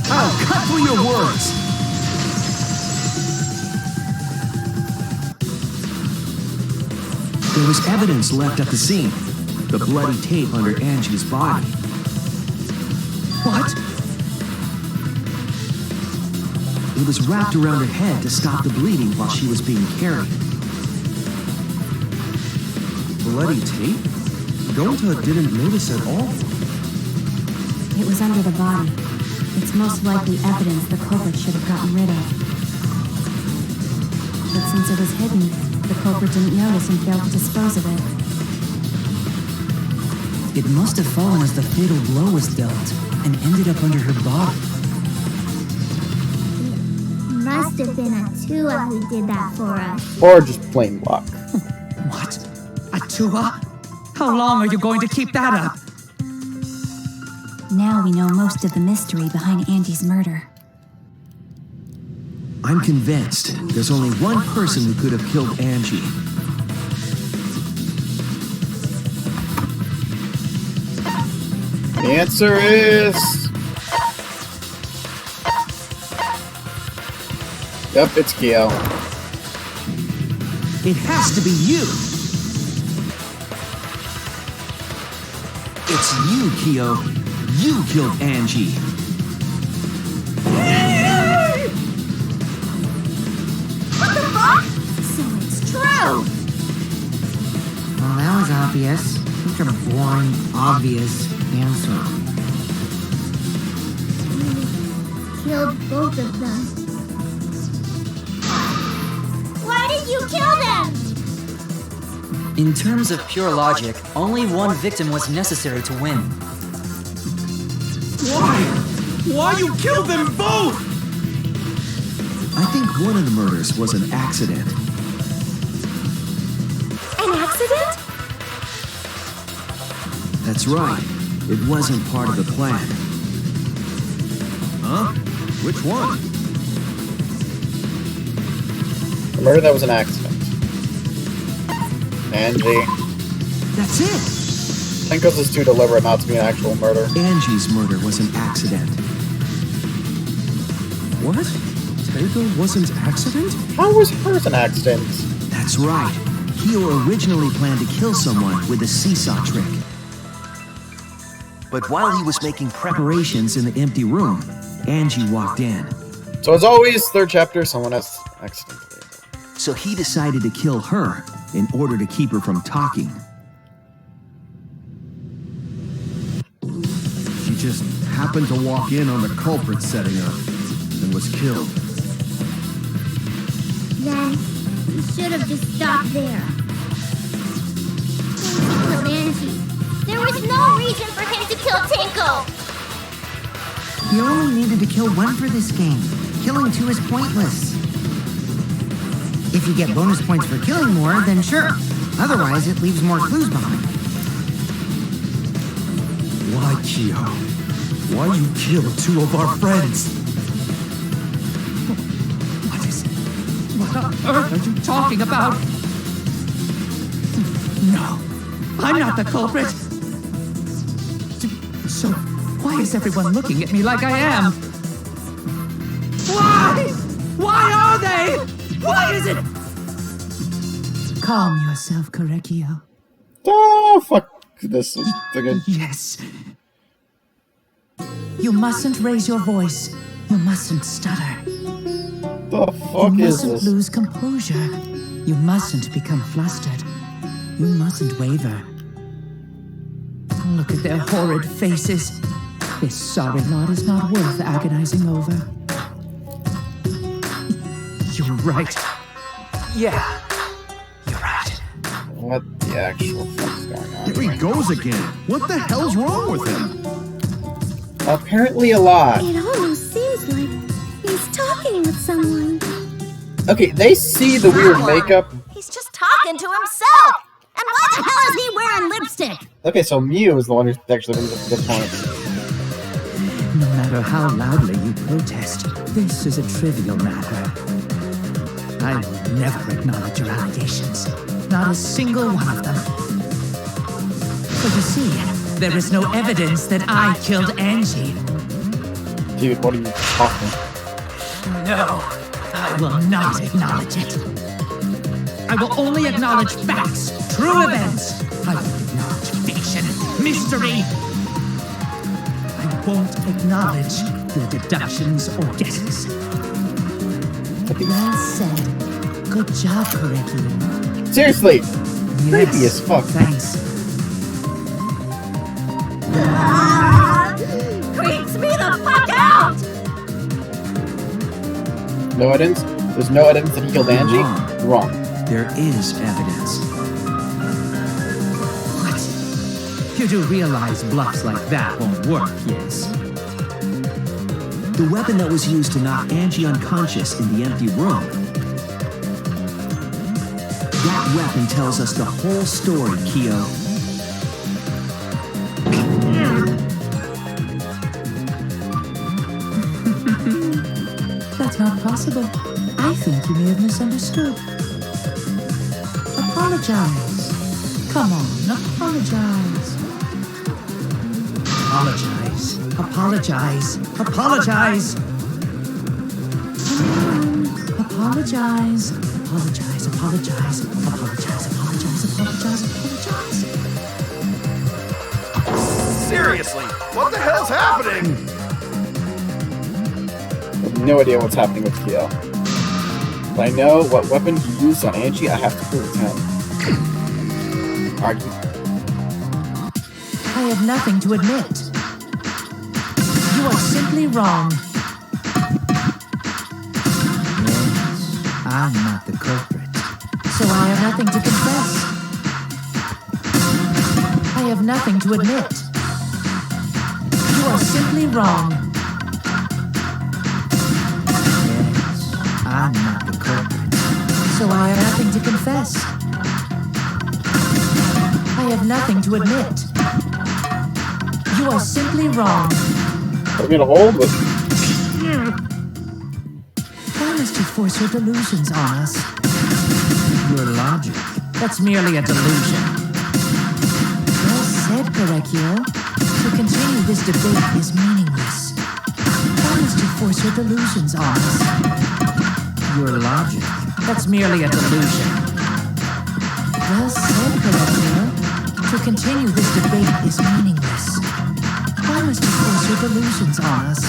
Oh, cut through your words! There was evidence left at the scene. The bloody tape under Angie's body. What? It was wrapped around her head to stop the bleeding while she was being carried. Bloody tape? Gonta didn't notice at all. It was under the body. It's most likely evidence the culprit should have gotten rid of. But since it was hidden, the culprit didn't notice and failed to dispose of it. It must have fallen as the fatal blow was dealt and ended up under her body. Must have been a Tua who did that for us. Or just plain luck. What? Atua? How long are you going to keep that up? Now we know most of the mystery behind Angie's murder. I'm convinced there's only one person who could have killed Angie. The answer is... Yep, it's Kyo. It has to be you! It's you, Kyo. You killed Angie. What the fuck? So it's true! Well, that was obvious. Such a boring, obvious answer. You killed both of them. Why did you kill them? In terms of pure logic, only one victim was necessary to win. Why? Why you killed them both? I think one of the murders was an accident. An accident? That's right. It wasn't part of the plan. Huh? Which one? The murder that was an accident. Angie. That's it! Tenko's is too deliberate not to be an actual murder. Angie's murder was an accident. What? Tenko was an accident? How was hers an accident? That's right. Kyo originally planned to kill someone with a seesaw trick. But while he was making preparations in the empty room, Angie walked in. So as always, third chapter, someone has accidentally. So he decided to kill her in order to keep her from talking. She just happened to walk in on the culprit setting up and was killed. Then, you should have just stopped there. Killed Angie. There was no reason for him to kill Tinko. You only needed to kill one for this game. Killing two is pointless. If you get bonus points for killing more, then sure. Otherwise, it leaves more clues behind. Why, Kyo? Why you kill two of our friends? What on earth are you talking about? No, I'm not the culprit. So, why is everyone looking at me like I am? Why? Why are they? Why is it? Calm yourself, Korekio. Oh, fuck this is again. Yes. You mustn't raise your voice. You mustn't stutter. The fuck you is mustn't this? lose composure. You mustn't become flustered. You mustn't waver. Look at their horrid faces. This sorry lot is not worth agonizing over. You're right. Yeah, you're right. What the actual fuck's going on? Here he goes again. What the hell's wrong with him? Apparently a lot. It almost seems like he's talking with someone. Okay, they see the weird makeup. He's just talking to himself. And why the hell is he wearing lipstick? Okay, so Mew is the one who's actually brings up the good point. No matter how loudly you protest, this is a trivial matter. I will never acknowledge your allegations. Not a single one of them. So you see, there is no evidence that I killed Angie. Dude, what are you talking? No, I will not acknowledge it. I will only acknowledge facts, true events. I won't acknowledge fiction, mystery. I won't acknowledge your deductions or guesses. Well said. Good job, Korekio. Seriously! Yes, Creepy as fuck. Thanks. Creeps me the fuck out! No evidence? There's no evidence that he killed Angie? Wrong. There is evidence. What? You do realize bluffs like that won't work, yes? The weapon that was used to knock Angie unconscious in the empty room. That weapon tells us the whole story, Kyo. That's not possible. I think you may have misunderstood. Apologize. Come on, apologize. Apologize. Apologize. Apologize. Apologize. Apologize. Apologize. Apologize. Apologize. Apologize. Apologize. Seriously, what the hell's happening? I have no idea what's happening with Kyo. If I know what weapon he used on Angie, I have to prove it's him. Argue. I have nothing to admit. You are simply wrong. Yes, I'm not the culprit. So I have nothing to confess. I have nothing to admit. You are simply wrong. Yes, I'm not the culprit. So I have nothing to confess. I have nothing to admit. You are simply wrong. I'm gonna hold with. Why must you force your delusions on us? Your logic. That's merely a delusion. Well said, Korekio. To continue this debate is meaningless. Why must you force your delusions on us? Your logic. That's merely a delusion. Well said, Korekio. To continue this debate is meaningless. Why must you force your delusions on us?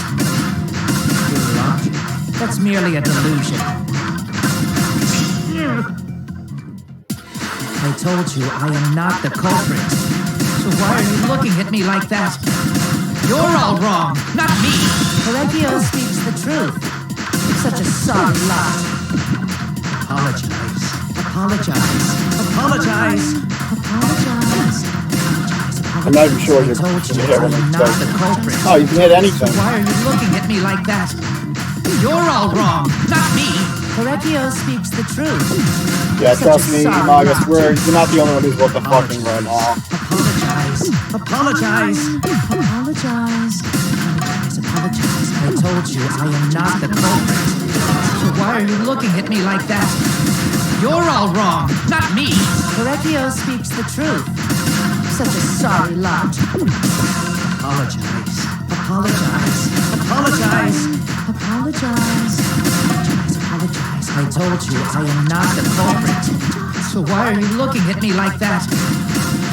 Your logic. That's merely a delusion. I told you I am not the culprit. So why are you looking at me like that? You're all wrong, not me. Korekio speaks the truth. Such a sorry lot. Apologize. Apologize. Apologize. Apologize. Apologize. I'm not even sure what you're told you hit I when am it not does. the culprit. Oh, you can hit anything. Why are you looking at me like that? You're all wrong, not me. Correcchio speaks the truth. Yeah, Such trust a me, sorry Marcus, lot. you're not the only one who's what the fucking right now. Apologize. Apologize. Apologize. I told you I am not the culprit. So why are you looking at me like that? You're all wrong, not me. Correcchio speaks the truth. Such a sorry lot. Apologize. Apologize. Apologize. Apologize. Apologize. I told you I am not the culprit. So why are you looking at me like that?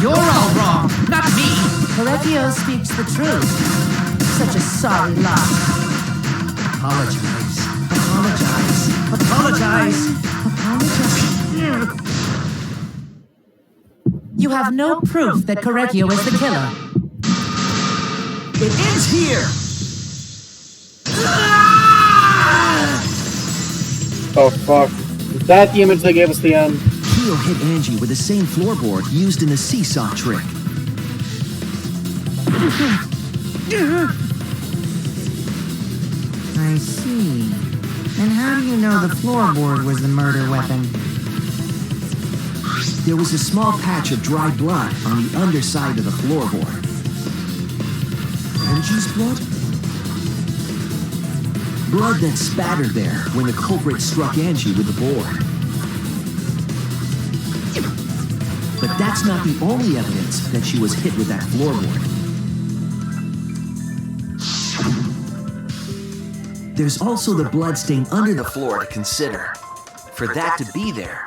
You're all wrong, not me. Correcchio speaks the truth. Such a sorry lot. Apologize. Apologize. Apologize. Apologize. You have no proof that Correcchio is the killer. It ends here! Oh fuck. Is that the image they gave us the end? Keo hit Angie with the same floorboard used in the seesaw trick. I see. And how do you know the floorboard was the murder weapon? There was a small patch of dry blood on the underside of the floorboard. Angie's blood? Blood that spattered there when the culprit struck Angie with the board. But that's not the only evidence that she was hit with that floorboard. There's also the blood stain under the floor to consider. For that to be there,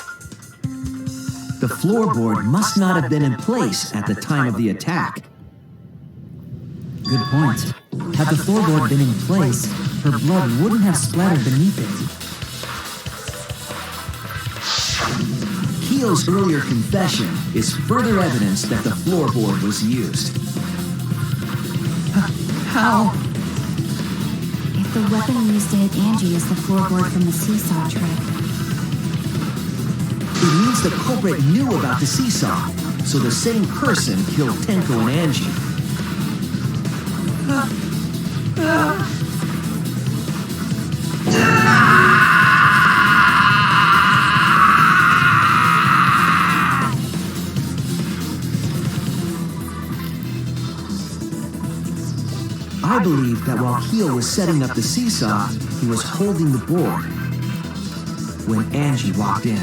the floorboard must not have been in place at the time of the attack. Good point. Had the floorboard been in place, her blood wouldn't have splattered beneath it. Keo's earlier confession is further evidence that the floorboard was used. How? If the weapon used to hit Angie is the floorboard from the seesaw trick. It means the culprit knew about the seesaw, so the same person killed Tenko and Angie. I believe that while Keo was setting up the seesaw, he was holding the board when Angie walked in.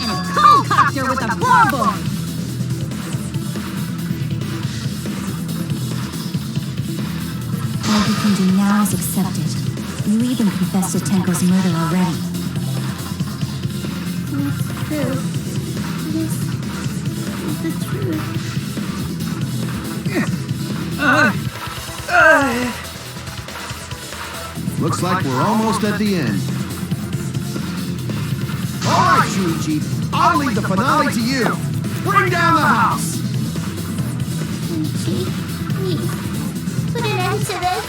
And a co-copter with a floorboard! All you can do now is accept it. You even confessed to Tenko's murder already. That's true. This is the truth. Looks like we're almost at the end. All right, Shuichi, I'll leave the finale to you. Bring down the house. Shuichi, please, put an end to this.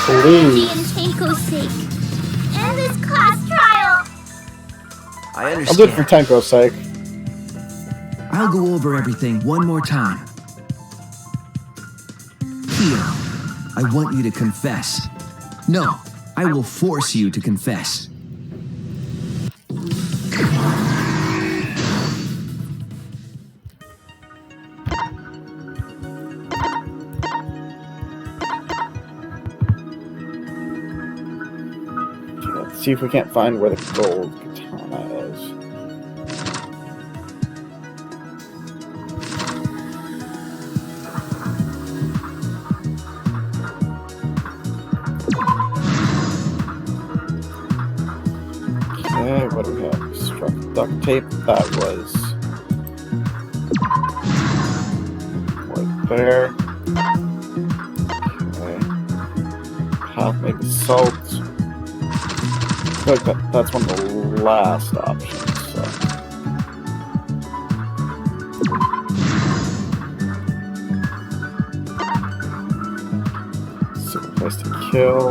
For Angie and Tenko's sake. End this class trial. I understand. I'll do it for Tenko's sake. I'll go over everything one more time. Keo, I want you to confess. No, I will force you to confess. Let's see if we can't find where the gold katana is. Okay, what do we have? Struck duct tape. That was right there. Okay. Half maybe salt. I feel like that's one of the last options. So. Second place to kill.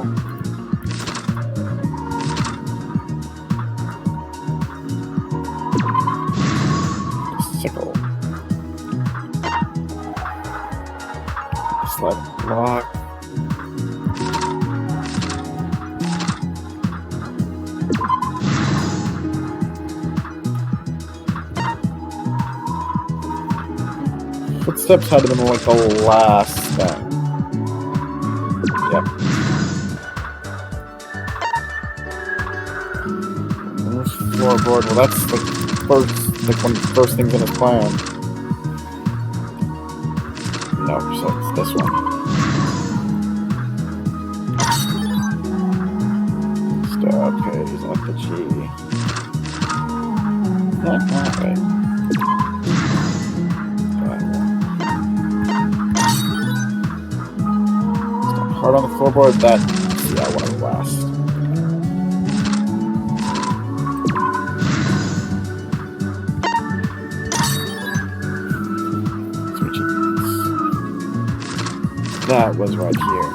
Sickle. Slide block. Footsteps had been like the last step. Yep. Floorboard. Well, that's the first, one of the first things in his plan. No, so it's this one. Okay, he's at the G. Alright. Stop hard on the floorboard. That's, yeah, one of the last. That was right here.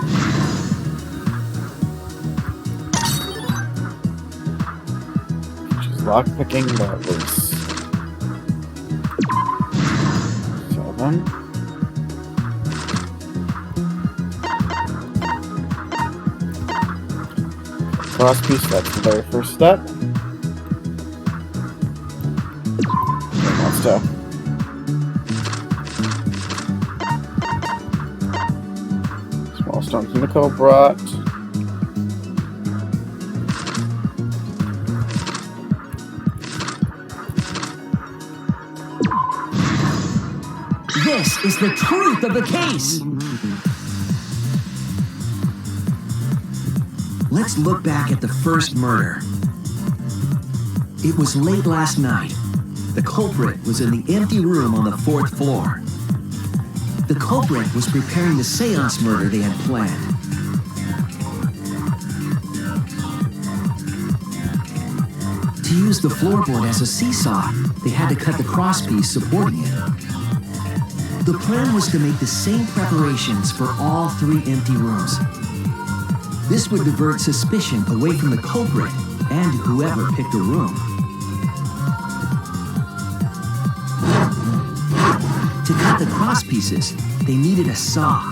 She's lockpicking, that was 7. Cross piece, that's the very first step. One more step. Stone Himiko brought. This is the truth of the case! Let's look back at the first murder. It was late last night. The culprit was in the empty room on the 4th floor. The culprit was preparing the seance murder they had planned. To use the floorboard as a seesaw, they had to cut the crosspiece supporting it. The plan was to make the same preparations for all 3 empty rooms. This would divert suspicion away from the culprit and whoever picked a room. To cut the cross pieces, they needed a saw.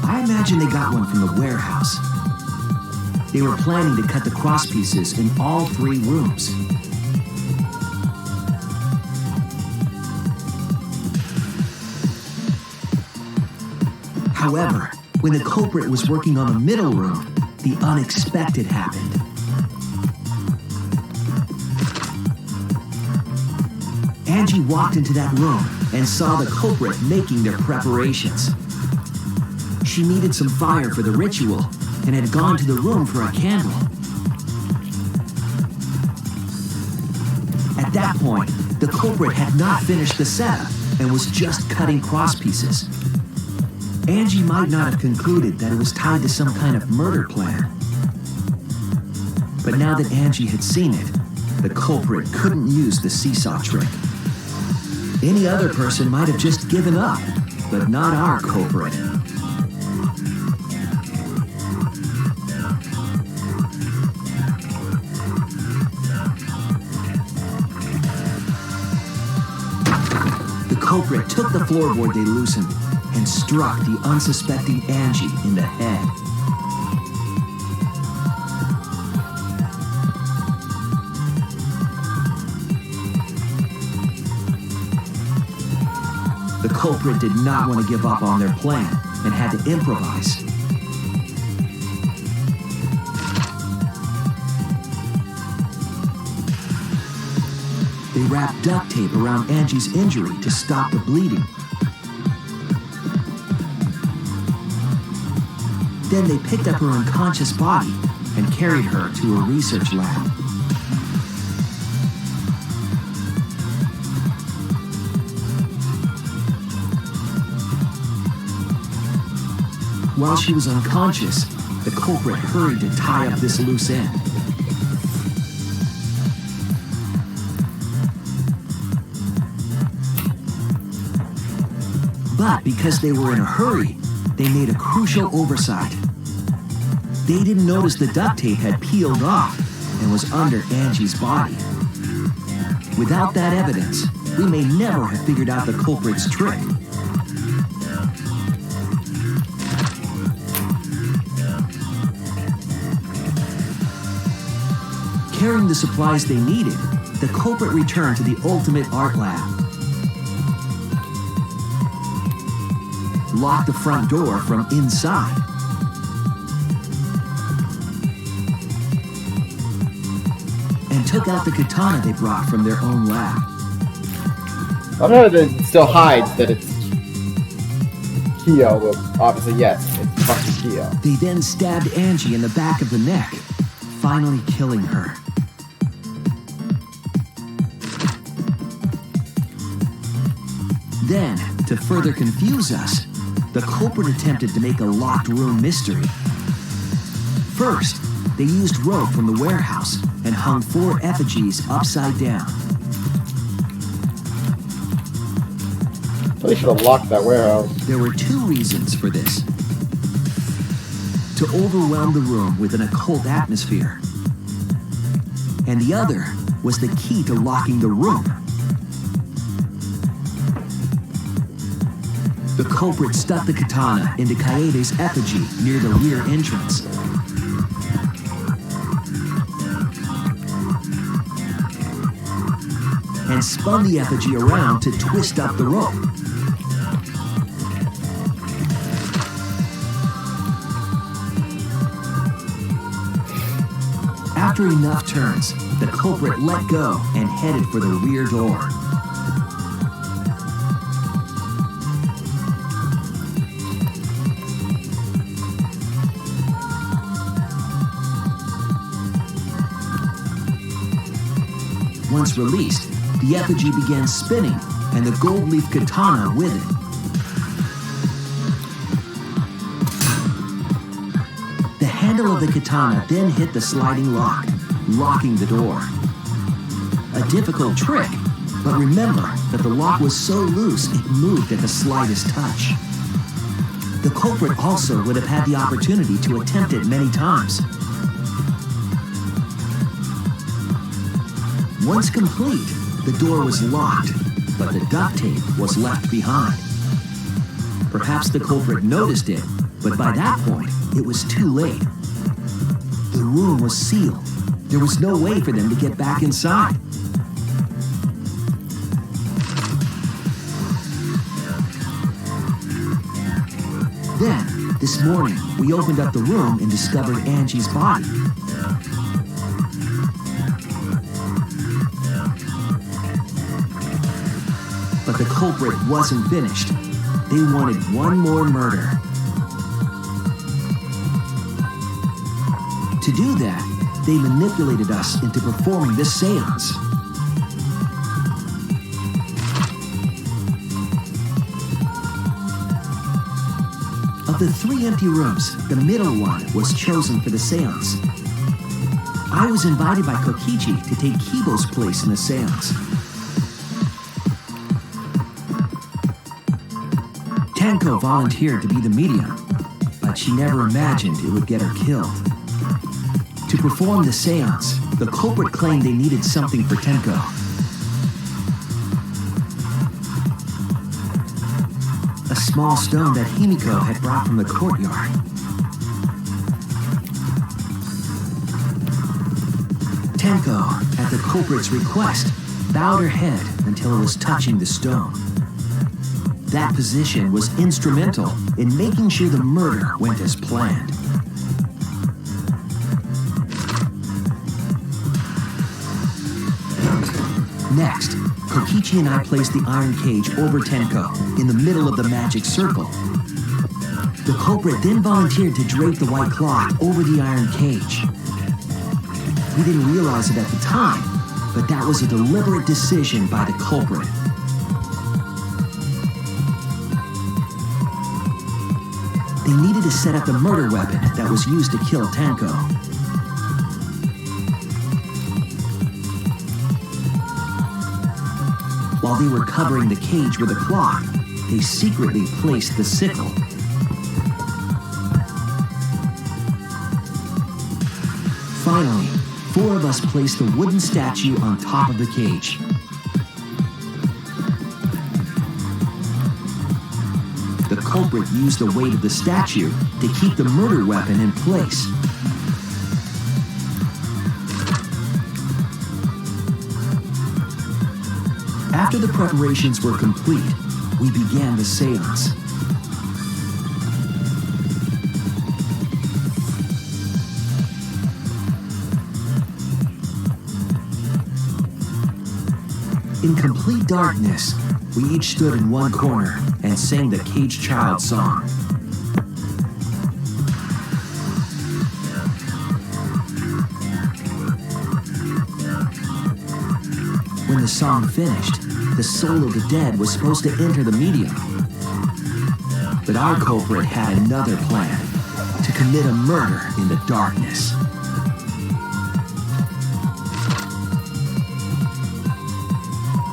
I imagine they got one from the warehouse. They were planning to cut the cross pieces in all 3 rooms. However, when the culprit was working on the middle room, the unexpected happened. Angie walked into that room and saw the culprit making their preparations. She needed some fire for the ritual and had gone to the room for a candle. At that point, the culprit had not finished the setup and was just cutting cross pieces. Angie might not have concluded that it was tied to some kind of murder plan. But now that Angie had seen it, the culprit couldn't use the seesaw trick. Any other person might have just given up, but not our culprit. The culprit took the floorboard they loosened and struck the unsuspecting Angie in the head. The culprit did not want to give up on their plan and had to improvise. They wrapped duct tape around Angie's injury to stop the bleeding. Then they picked up her unconscious body and carried her to a research lab. While she was unconscious, the culprit hurried to tie up this loose end. But because they were in a hurry, they made a crucial oversight. They didn't notice the duct tape had peeled off and was under Angie's body. Without that evidence, we may never have figured out the culprit's trick. Carrying the supplies they needed, the culprit returned to the ultimate art lab. Locked the front door from inside. And took out the katana they brought from their own lab. I don't know that it still hides that it's Kyo. Well, obviously, yes, it's fucking Kyo. They then stabbed Angie in the back of the neck, finally killing her. Then, to further confuse us, the culprit attempted to make a locked room mystery. First, they used rope from the warehouse and hung 4 effigies upside down. They should have locked that warehouse. There were 2 reasons for this. To overwhelm the room with an occult atmosphere. And the other was the key to locking the room. The culprit stuck the katana into Kaede's effigy near the rear entrance. And spun the effigy around to twist up the rope. After enough turns, the culprit let go and headed for the rear door. Once released, the effigy began spinning, and the gold leaf katana with it. The handle of the katana then hit the sliding lock, locking the door. A difficult trick, but remember that the lock was so loose it moved at the slightest touch. The culprit also would have had the opportunity to attempt it many times. Once complete, the door was locked, but the duct tape was left behind. Perhaps the culprit noticed it, but by that point, it was too late. The room was sealed. There was no way for them to get back inside. Then, this morning, we opened up the room and discovered Angie's body. But the culprit wasn't finished. They wanted one more murder. To do that, they manipulated us into performing this seance. Of the 3 empty rooms, the middle one was chosen for the seance. I was invited by Kokichi to take Kibo's place in the seance. Tenko volunteered to be the medium, but she never imagined it would get her killed. To perform the seance, the culprit claimed they needed something for Tenko. A small stone that Himiko had brought from the courtyard. Tenko, at the culprit's request, bowed her head until it was touching the stone. That position was instrumental in making sure the murder went as planned. Next, Kokichi and I placed the iron cage over Tenko in the middle of the magic circle. The culprit then volunteered to drape the white cloth over the iron cage. We didn't realize it at the time, but that was a deliberate decision by the culprit. They needed to set up the murder weapon that was used to kill Tenko. While they were covering the cage with a cloth, they secretly placed the sickle. Finally, 4 of us placed the wooden statue on top of the cage. The culprit used the weight of the statue to keep the murder weapon in place. After the preparations were complete, we began the seance. In complete darkness, we each stood in one corner and sang the caged child song. When the song finished, the soul of the dead was supposed to enter the medium. But our culprit had another plan, to commit a murder in the darkness.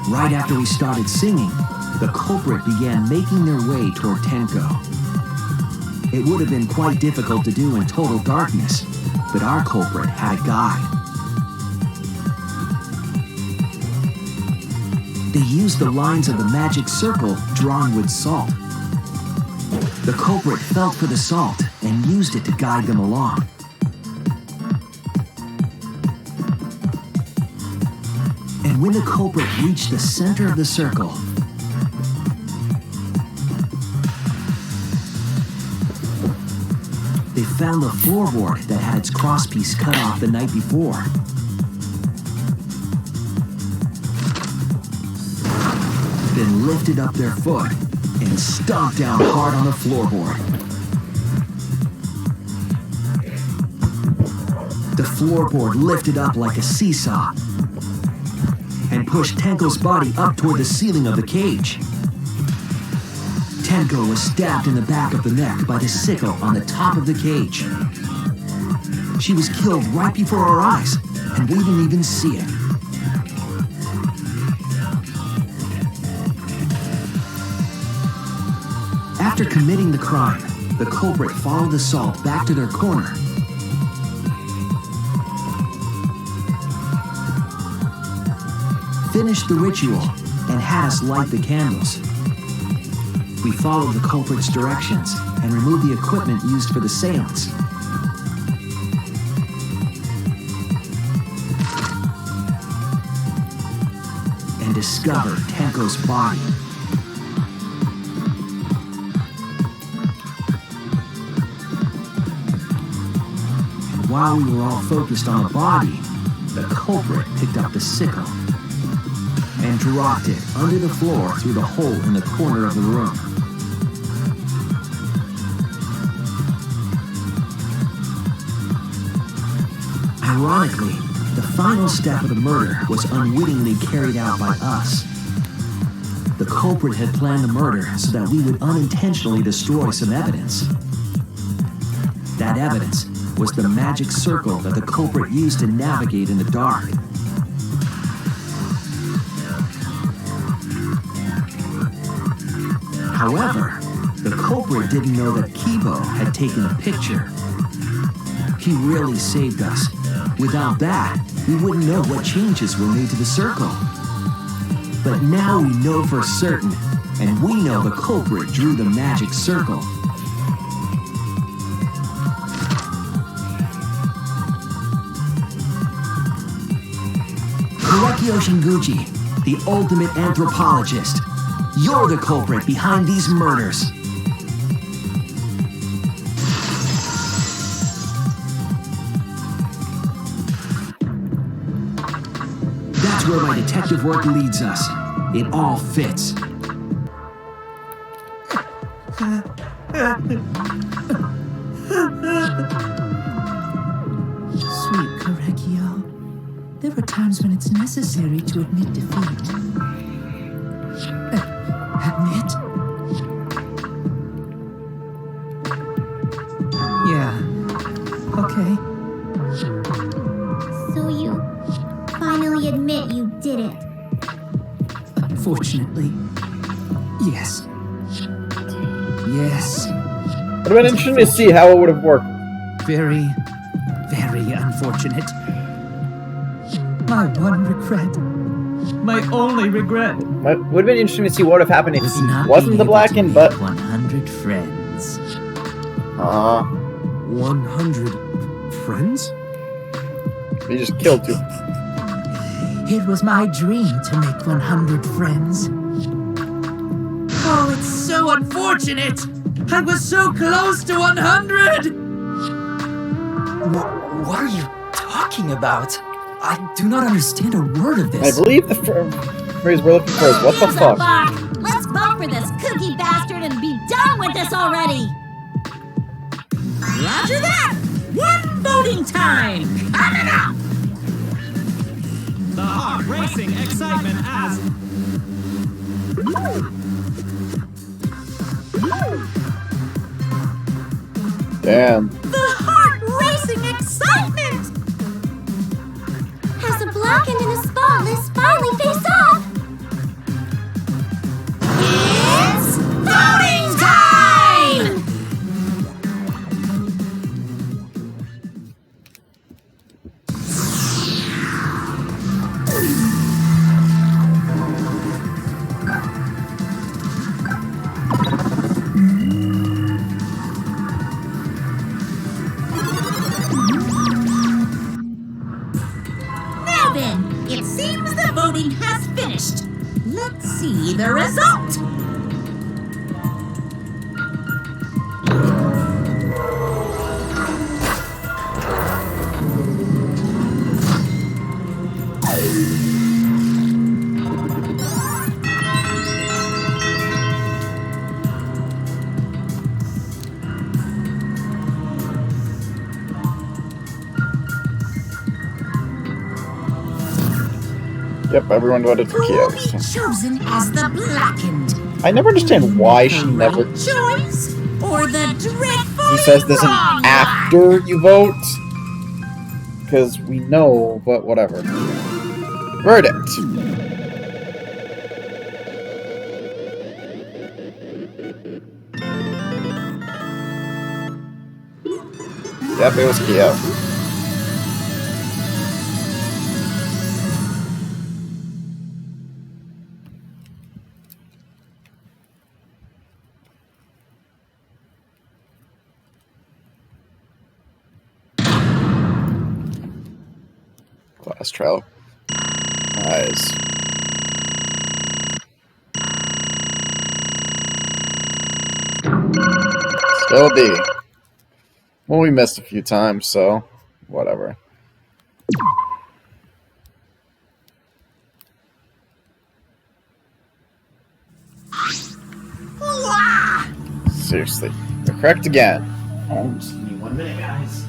Right after we started singing, the culprit began making their way toward Tenko. It would have been quite difficult to do in total darkness, but our culprit had a guide. They used the lines of the magic circle drawn with salt. The culprit felt for the salt and used it to guide them along. And when the culprit reached the center of the circle, they found the floorboard that had its crosspiece cut off the night before. Then lifted up their foot and stomped down hard on the floorboard. The floorboard lifted up like a seesaw and pushed Tenko's body up toward the ceiling of the cage. Tenko was stabbed in the back of the neck by the sickle on the top of the cage. She was killed right before our eyes, and we didn't even see it. After committing the crime, the culprit followed the salt back to their corner. Finished the ritual and had us light the candles. We followed the culprit's directions and removed the equipment used for the seance. And discovered Tenko's body. And while we were all focused on the body, the culprit picked up the sickle and dropped it under the floor through the hole in the corner of the room. Ironically, the final step of the murder was unwittingly carried out by us. The culprit had planned the murder so that we would unintentionally destroy some evidence. That evidence was the magic circle that the culprit used to navigate in the dark. However, the culprit didn't know that Kibo had taken a picture. He really saved us. Without that, we wouldn't know what changes were made to the circle. But now we know for certain, and we know the culprit drew the magic circle. Korekio Shinguchi, the ultimate anthropologist. You're the culprit behind these murders. That's where my detective work leads us. It all fits. Sweet Korekio, there are times when it's necessary to admit defeat. Admit? Yeah. Okay. So you finally admit you did it. Unfortunately, yes. Yes. It would have been interesting to see how it would have worked. Very, very unfortunate. My one regret. My only regret. It would have been interesting to see what would have happened if was he not wasn't being the able Black to and make but 100 friends. 100 friends? He just killed 2. It was my dream to make 100 friends. Oh, it's so unfortunate! I was so close to 100! What are you talking about? I do not understand a word of I this. believe the phrase we're looking for is what the fuck? Let's vote for this kooky bastard and be done with this already! Roger that! One voting time! Coming up! The heart racing excitement as... Damn. The heart racing excitement! As a blackened and a spotless finally face off! It's voting time! Now then, it seems the voting has finished. Let's see the result. Yep, everyone voted for Kyo. Chosen as the blackened. I never understand why she never... Choice or the dreadful He says this wrong one? after you vote? Because we know, but whatever. Verdict. Yep, it was Kyo. Class trial. Eyes. Still B. Well, we missed a few times, so whatever. Seriously. You're correct again. Just give me 1 minute, guys.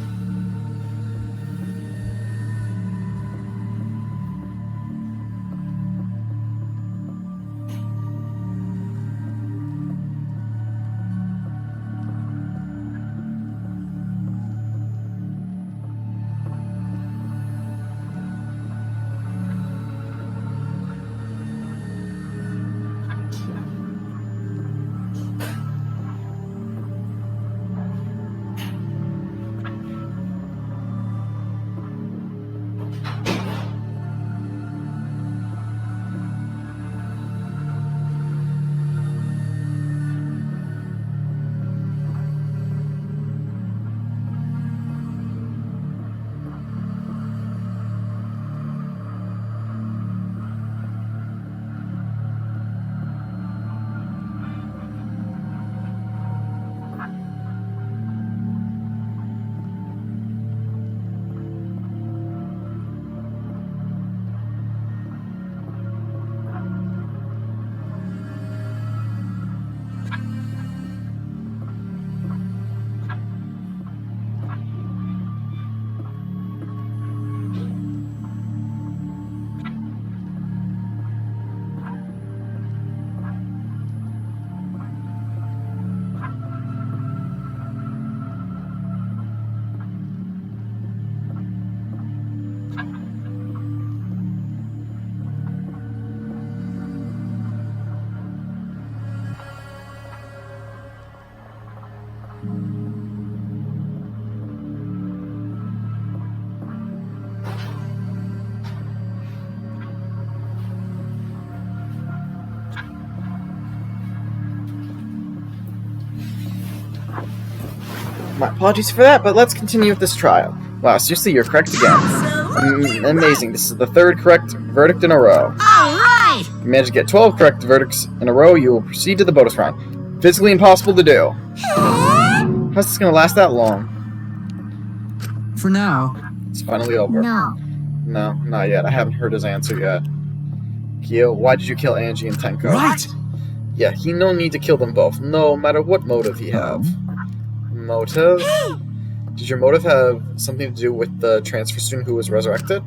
My apologies for that, but let's continue with this trial. Wow, seriously, you're correct again. Amazing. This is the 3rd correct verdict in a row. Alright! If you manage to get 12 correct verdicts in a row, you will proceed to the bonus round. Physically impossible to do. How's this gonna last that long? For now. It's finally over. No. No, not yet. I haven't heard his answer yet. Kyo, why did you kill Angie and Tenko? Right! Yeah, he no need to kill them both, no matter what motive he have. Motive? Did your motive have something to do with the transfer student who was resurrected?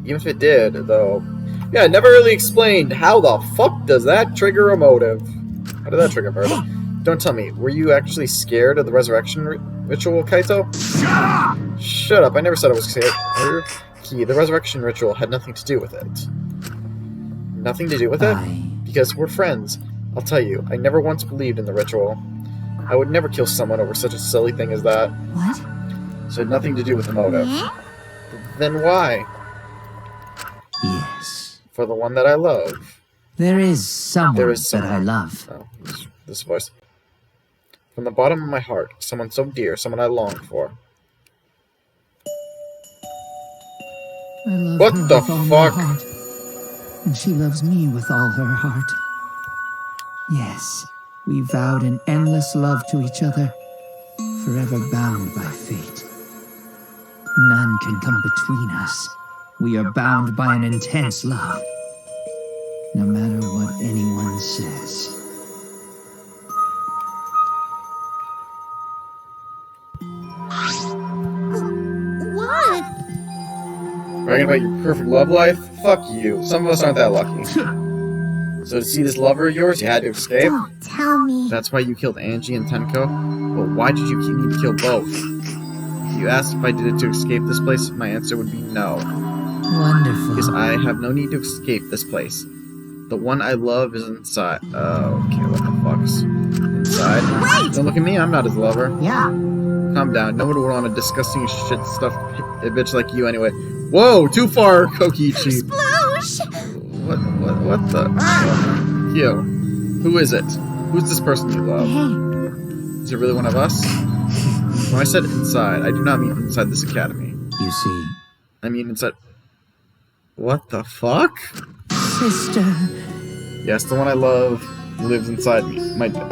Even if it did, though. Yeah, it never really explained how the fuck does that trigger a motive. How did that trigger a murder? Don't tell me, were you actually scared of the resurrection ritual, Kaito? Shut up! Shut up, I never said I was scared. Key, the resurrection ritual had nothing to do with it. Nothing to do with it? Because we're friends. I'll tell you, I never once believed in the ritual. I would never kill someone over such a silly thing as that. What? So it had nothing to do with the motive. Then why? Yes. For the one that I love. There is someone, someone. that I love. Oh, this voice. From the bottom of my heart, someone so dear, someone I long for. I love What her the with all my fuck? heart, and she loves me with all her heart. Yes, we vowed an endless love to each other, forever bound by fate. None can come between us. We are bound by an intense love, no matter what anyone says. What? Bragging about your perfect love life? Fuck you. Some of us aren't that lucky. So to see this lover of yours, you had to escape? Don't tell me. That's why you killed Angie and Tenko? But why did you need to kill both? If you asked if I did it to escape this place, my answer would be no. Wonderful. Because I have no need to escape this place. The one I love is inside. Oh, okay, what the fuck's inside? Wait! Don't look at me, I'm not his lover. Yeah. Calm down, no one would want a disgusting shit stuff a bitch like you anyway. Whoa, too far, Kokichi. What the? Yo, who is it? Who's this person you love? Is it really one of us? When I said inside, I do not mean inside this academy. You see. I mean inside... What the fuck? Sister. Yes, the one I love lives inside me.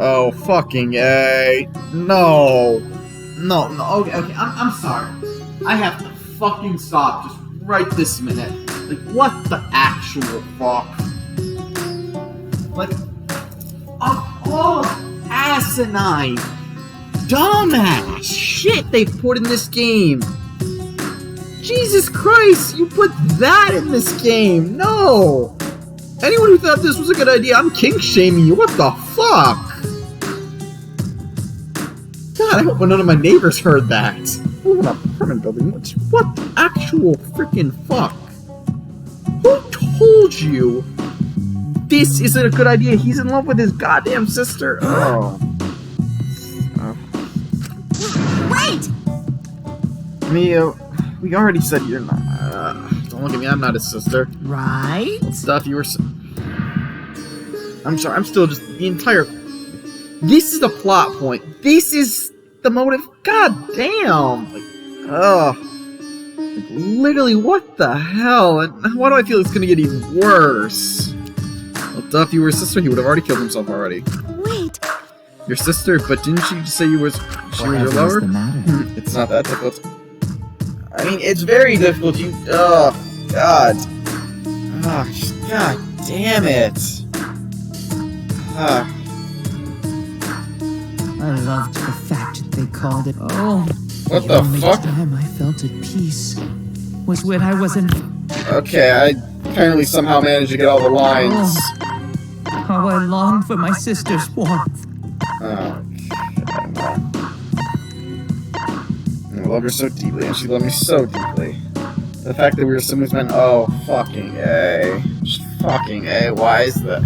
Oh, fucking A. No. No, okay, I'm sorry. I have to fucking stop just right this minute. Like, what the actual fuck? Like, asinine, dumbass shit they put in this game. Jesus Christ, you put that in this game. No. Anyone who thought this was a good idea, I'm kink-shaming you. What the fuck? God, I hope none of my neighbors heard that. I live in an apartment building. What the actual freaking fuck? Who told you this isn't a good idea? He's in love with his goddamn sister. Oh. Wait! Mio, we already said you're not. Don't look at me, I'm not his sister. Right? Stuff you were. I'm sorry, I'm still just. The entire. This is the plot point. This is the motive. God damn! Like, ugh. Like, literally, what the hell? And why do I feel it's gonna get even worse? Well, duh, if you were his sister, he would have already killed himself already. Wait. Your sister, but didn't she just say she was your lover? The matter? It's not that difficult. I mean, it's very difficult. Oh, God. Oh, God damn it. I loved the fact that they called it. Oh, what the fuck? The only time I felt at peace was when I was in. Okay, I apparently somehow managed to get all the lines. Oh, how I longed for my sister's warmth. Oh, I love her so deeply, and she loved me so deeply. The fact that we were siblings meant, oh, fucking A. Just fucking A, why is that?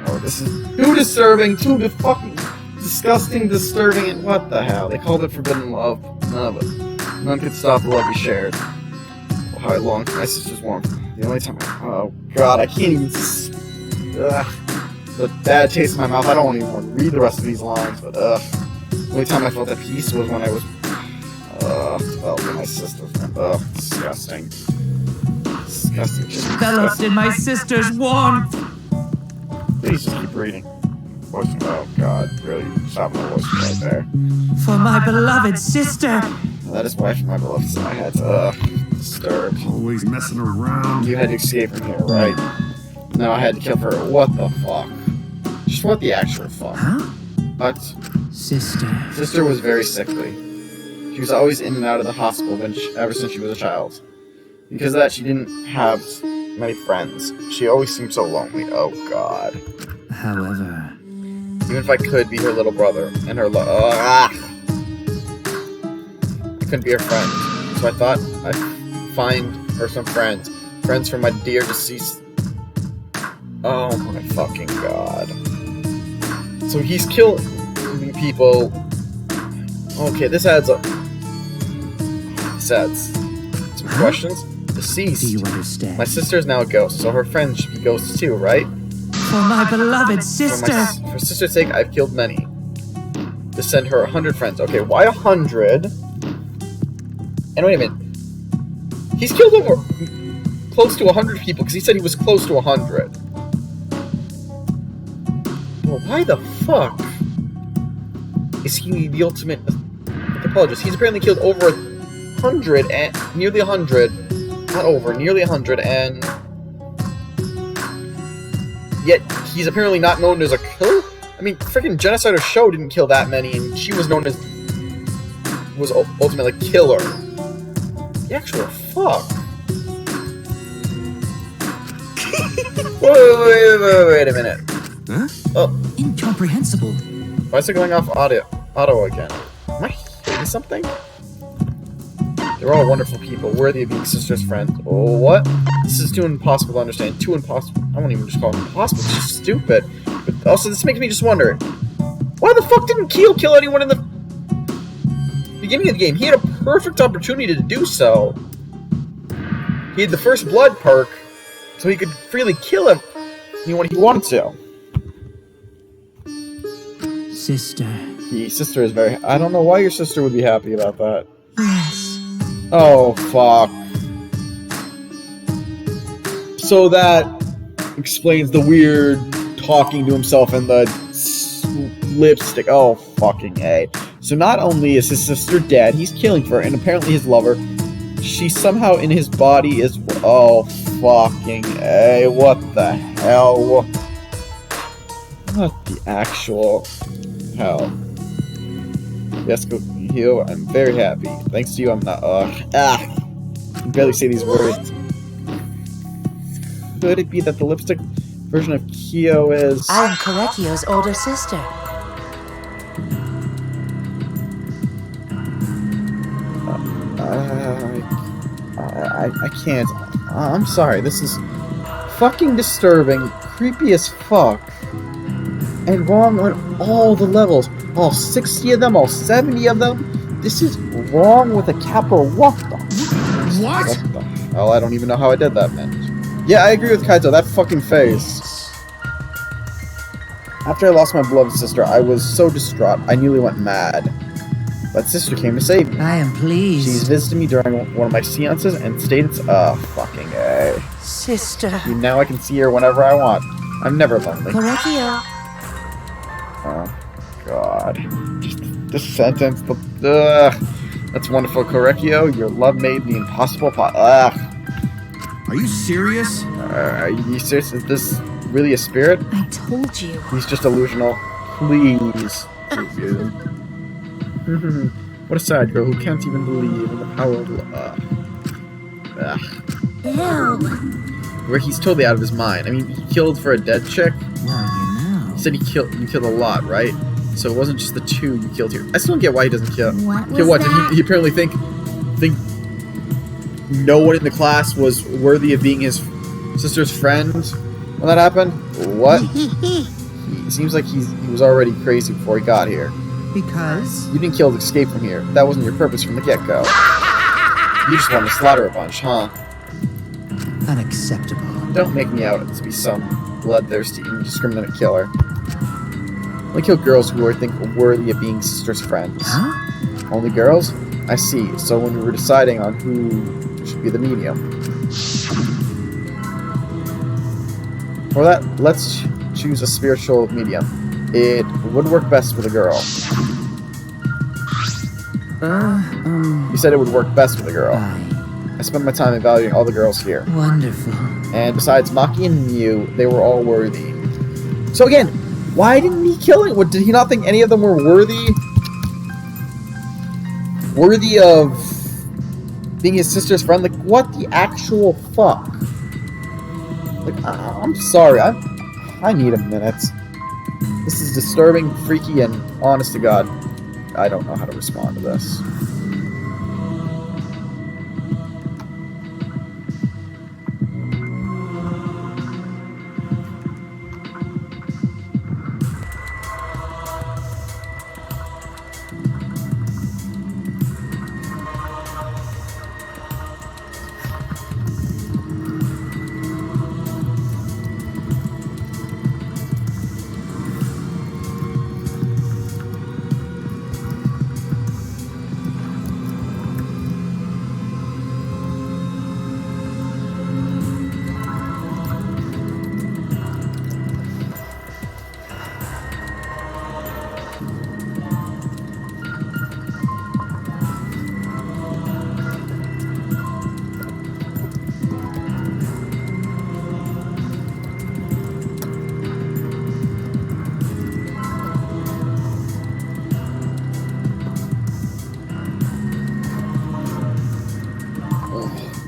Oh, this is too disturbing, too fucking disgusting, disturbing, and what the hell? They called it forbidden love. None of it. None could stop the love we shared. Oh, how I longed for my sister's warmth. The only time oh, God, I can't even... The bad taste in my mouth. I don't even want to read the rest of these lines, but, The only time I felt at peace was when I was... my sister's friend. Ugh, disgusting. Disgusting. Enveloped in my sister's warmth. Please just keep reading. Oh god, really? Stop my voice right there. For my beloved sister. That is why for my beloved sister I had to, disturbed. Always messing around. You had to escape from here, right? No, I had to kill her. What the fuck? Just what the actual fuck? Huh? What? Sister. Sister was very sickly. She was always in and out of the hospital ever since she was a child. Because of that, she didn't have many friends. She always seemed so lonely. Oh god. However, even if I could be her little brother and her I couldn't be her friend. So I thought I'd find her some friends. Friends from my dear deceased. Oh my fucking god. So he's killing people. Okay, this adds up. This adds some questions. Deceased. Do you understand? My sister is now a ghost, so her friends should be ghosts too, right? For my beloved sister. For sister's sake, I've killed many. To send her 100 friends. Okay, why 100? And wait a minute. He's killed over close to 100 people because he said he was close to 100. Well, why the fuck is he the ultimate apologist? He's apparently killed over 100 and nearly 100. Not over, nearly 100, and yet he's apparently not known as a killer? I mean, freaking Genocider Show didn't kill that many, and she was known as... was ultimately killer. The actual fuck. Wait a minute. Huh? Oh. Incomprehensible. Why is it going off auto again? Am I hitting something? They're all wonderful people, worthy of being sister's friends. Oh, what? This is too impossible to understand. Too impossible. I won't even just call it impossible. It's just stupid. But also, this makes me just wonder, why the fuck didn't Kyo kill anyone in the beginning of the game? He had a perfect opportunity to do so. He had the first blood perk, so he could freely kill him when he wanted to. Sister. The sister is very... I don't know why your sister would be happy about that. Yes. Oh, fuck. So that explains the weird talking to himself and the lipstick. Oh, fucking A. So not only is his sister dead, he's killing for her, and apparently his lover, she's somehow in his body as well. Oh, fucking A. What the hell? What the actual hell? Yes, go heal. I'm very happy. Thanks to you, I'm not. I can barely say these words. Could it be that the lipstick version of Kyo is... I'm Korekio's older sister. I can't. I'm sorry. This is fucking disturbing, creepy as fuck, and wrong on all the levels. All 60 of them, all 70 of them. This is wrong with a capital what the? What? What the hell? I don't even know how I did that, man. Yeah, I agree with Kaito. That fucking face. After I lost my beloved sister, I was so distraught, I nearly went mad. But sister came to save me. I am pleased. She's visited me during one of my seances and stated, fucking A. Sister. Now I can see her whenever I want. I'm never lonely. Korekio. Oh, God. Just this sentence. That's wonderful, Korekio. Your love made the impossible Are you serious? Are you serious? Is this really a spirit? I told you. He's just delusional. Please. What a sad girl who can't even believe in the power of love. Ew. Where he's totally out of his mind. I mean, he killed for a dead chick. Well, you know. He said you killed a lot, right? So it wasn't just the two you killed here. I still don't get why he doesn't kill. What was that? Did he apparently think no one in the class was worthy of being his sister's friend when that happened? What? He seems like he was already crazy before he got here. Because? You didn't kill to escape from here. That wasn't your purpose from the get-go. You just wanted to slaughter a bunch, huh? Unacceptable. Don't make me out to be some bloodthirsty, indiscriminate killer. Only kill girls who I think are worthy of being sister's friends. Huh? Only girls? I see. So when we were deciding on who should be the medium. For that, let's choose a spiritual medium. It would work best with a girl. You said it would work best with a girl. I spent my time evaluating all the girls here. Wonderful. And besides Maki and Mew, they were all worthy. So again, why didn't he kill it? Did he not think any of them were worthy? Worthy of being his sister's friend? Like, what the actual fuck? Like, I'm sorry. I need a minute. This is disturbing, freaky, and honest to God, I don't know how to respond to this.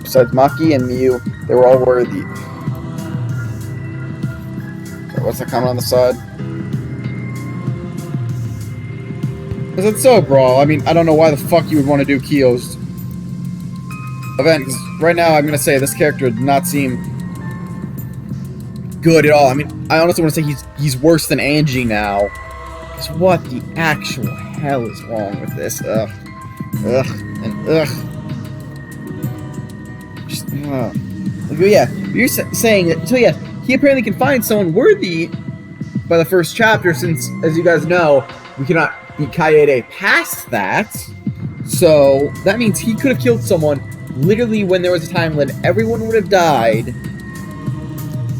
Besides Maki and Mew, they were all worthy. Okay, what's the comment on the side? Is it so, bro? I mean, I don't know why the fuck you would want to do Kyo's event, because right now I'm going to say this character did not seem good at all. I mean, I honestly want to say he's worse than Angie now. Because what the actual hell is wrong with this? Ugh. Ugh. And ugh. Yeah, you're saying that. So yeah, he apparently can find someone worthy by the first chapter, since, as you guys know, we cannot beat Kaede past that. So that means he could have killed someone literally when there was a time when everyone would have died,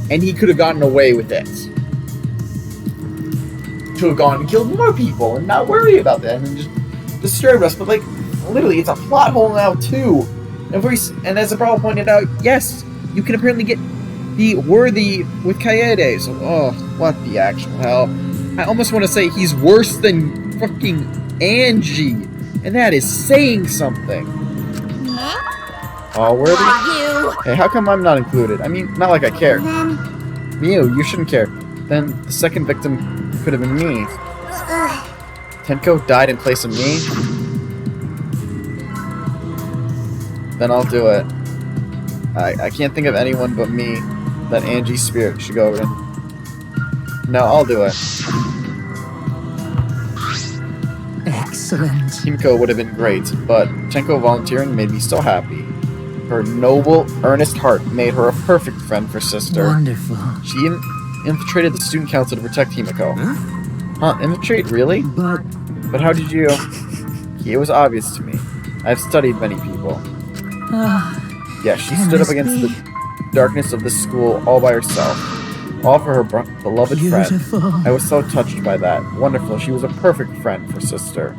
and he could have gotten away with it. To have gone and killed more people and not worry about that and just disturbed us. But like, literally, it's a plot hole now too. And as the problem pointed out, yes, you can apparently be worthy with Kaede. So, oh, what the actual hell? I almost want to say he's worse than fucking Angie, and that is saying something. Oh, worthy? Hey, how come I'm not included? I mean, not like I care. Mew, you shouldn't care. Then the second victim could have been me. Tenko died in place of me? Then I'll do it. I can't think of anyone but me that Angie's spirit should go in. No, I'll do it. Excellent. Himiko would have been great, but Tenko volunteering made me so happy. Her noble, earnest heart made her a perfect friend for sister. Wonderful. She infiltrated the student council to protect Himiko. Huh? Infiltrate? Really? But how did you... It was obvious to me. I've studied many people. Yeah, she stood up against the darkness of this school all by herself. All for her beloved friend. I was so touched by that. Wonderful. She was a perfect friend for sister.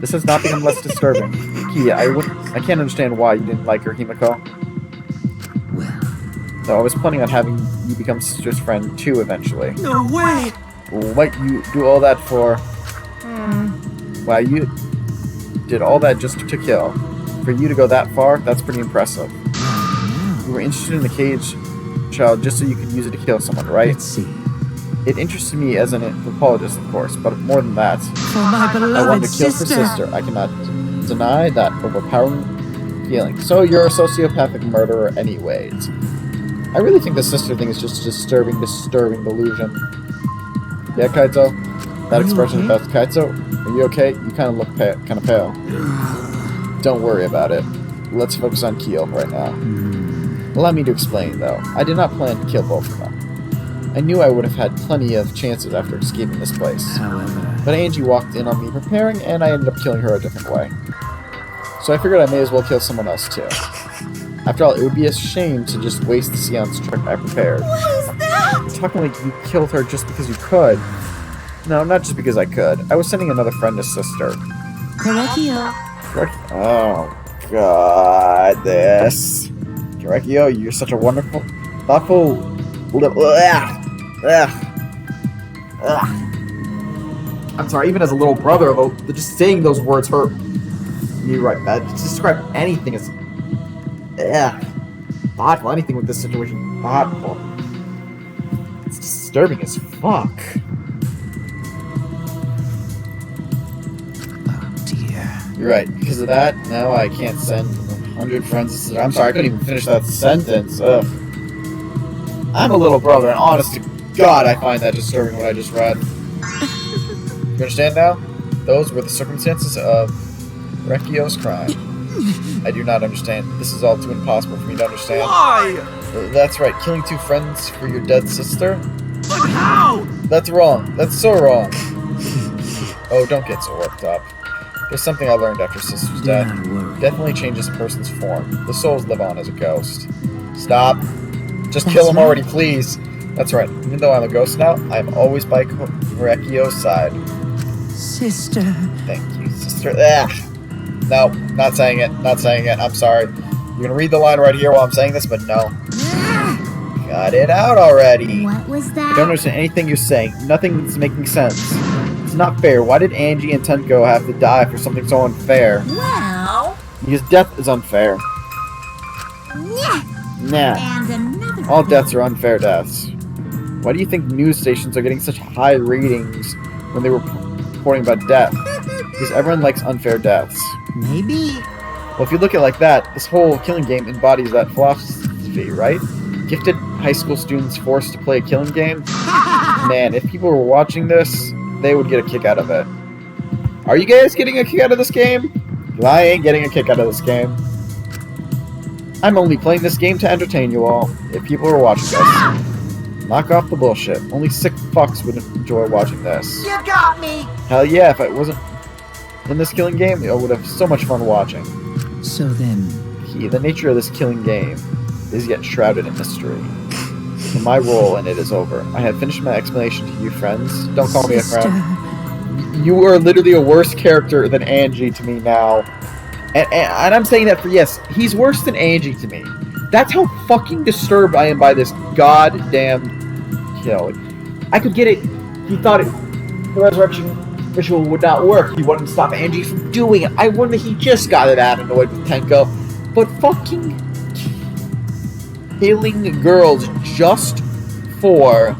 This has not become less disturbing. Kia, I can't understand why you didn't like her, Himiko. Well... So I was planning on having you become sister's friend too eventually. No way! What you do all that for? Wow, you did all that just to kill. For you to go that far, that's pretty impressive. You were interested in the cage child just so you could use it to kill someone, right? Let's see. It interested me as an anthropologist, of course, but more than that. For my beloved I wanted to kill sister. for sister. I cannot deny that overpowering feeling. So you're a sociopathic murderer anyways. I really think the sister thing is just a disturbing delusion. Yeah, Kaito? That expression about Kaito? Are you okay? You kind of look kind of pale. Don't worry about it. Let's focus on Kyo right now. Allow me to explain, though. I did not plan to kill both of them. I knew I would have had plenty of chances after escaping this place. However... But Angie walked in on me preparing, and I ended up killing her a different way. So I figured I may as well kill someone else too. After all, it would be a shame to just waste the Sion's trick I prepared. What is that? You're talking like you killed her just because you could. No, not just because I could. I was sending another friend to sister. Correcchio. Oh, God, this. Correcchio, you're such a wonderful, thoughtful... I'm sorry, even as a little brother, though, just saying those words hurt me right bad. To describe anything as... thoughtful, anything with this situation, thoughtful. It's disturbing as fuck. You're right. Because of that, now I can't send 100 friends. I'm sorry, I couldn't even finish that sentence. Ugh. I'm a little brother, and honest to God, I find that disturbing what I just read. You understand now? Those were the circumstances of Recchio's crime. I do not understand. This is all too impossible for me to understand. Why? That's right. Killing 2 friends for your dead sister? But how? That's wrong. That's so wrong. Oh, don't get so worked up. There's something I learned after Sister's death. Definitely changes a person's form. The souls live on as a ghost. Stop. Just kill him already, please. That's right. Even though I'm a ghost now, I'm always by Recchio's side. Sister. Thank you, sister. No, not saying it. Not saying it. I'm sorry. You're gonna read the line right here while I'm saying this, but no. Got it out already. What was that? I don't understand anything you're saying. Nothing's making sense. It's not fair. Why did Angie and Tenko have to die for something so unfair? Well... Because death is unfair. Yeah. Nah. And another... All deaths are unfair deaths. Why do you think news stations are getting such high ratings when they were reporting about death? Because everyone likes unfair deaths. Maybe. Well, if you look at it like that, this whole killing game embodies that philosophy, right? Gifted high school students forced to play a killing game? Man, if people were watching this, they would get a kick out of it. Are you guys getting a kick out of this game? 'Cause I ain't getting a kick out of this game. I'm only playing this game to entertain you all, if people are watching this. Knock off the bullshit. Only sick fucks would enjoy watching this. You got me! Hell yeah, if I wasn't in this killing game, I would have so much fun watching. So then... The nature of this killing game is yet shrouded in mystery. And my role in it is over. I have finished my explanation to you, friends. Don't call me a friend. You are literally a worse character than Angie to me now. And I'm saying that for yes, he's worse than Angie to me. That's how fucking disturbed I am by this goddamn kill. I could get it. He thought the resurrection ritual would not work. He wouldn't stop Angie from doing it. I wonder he just got it out annoyed with Tenko. But fucking killing girls just for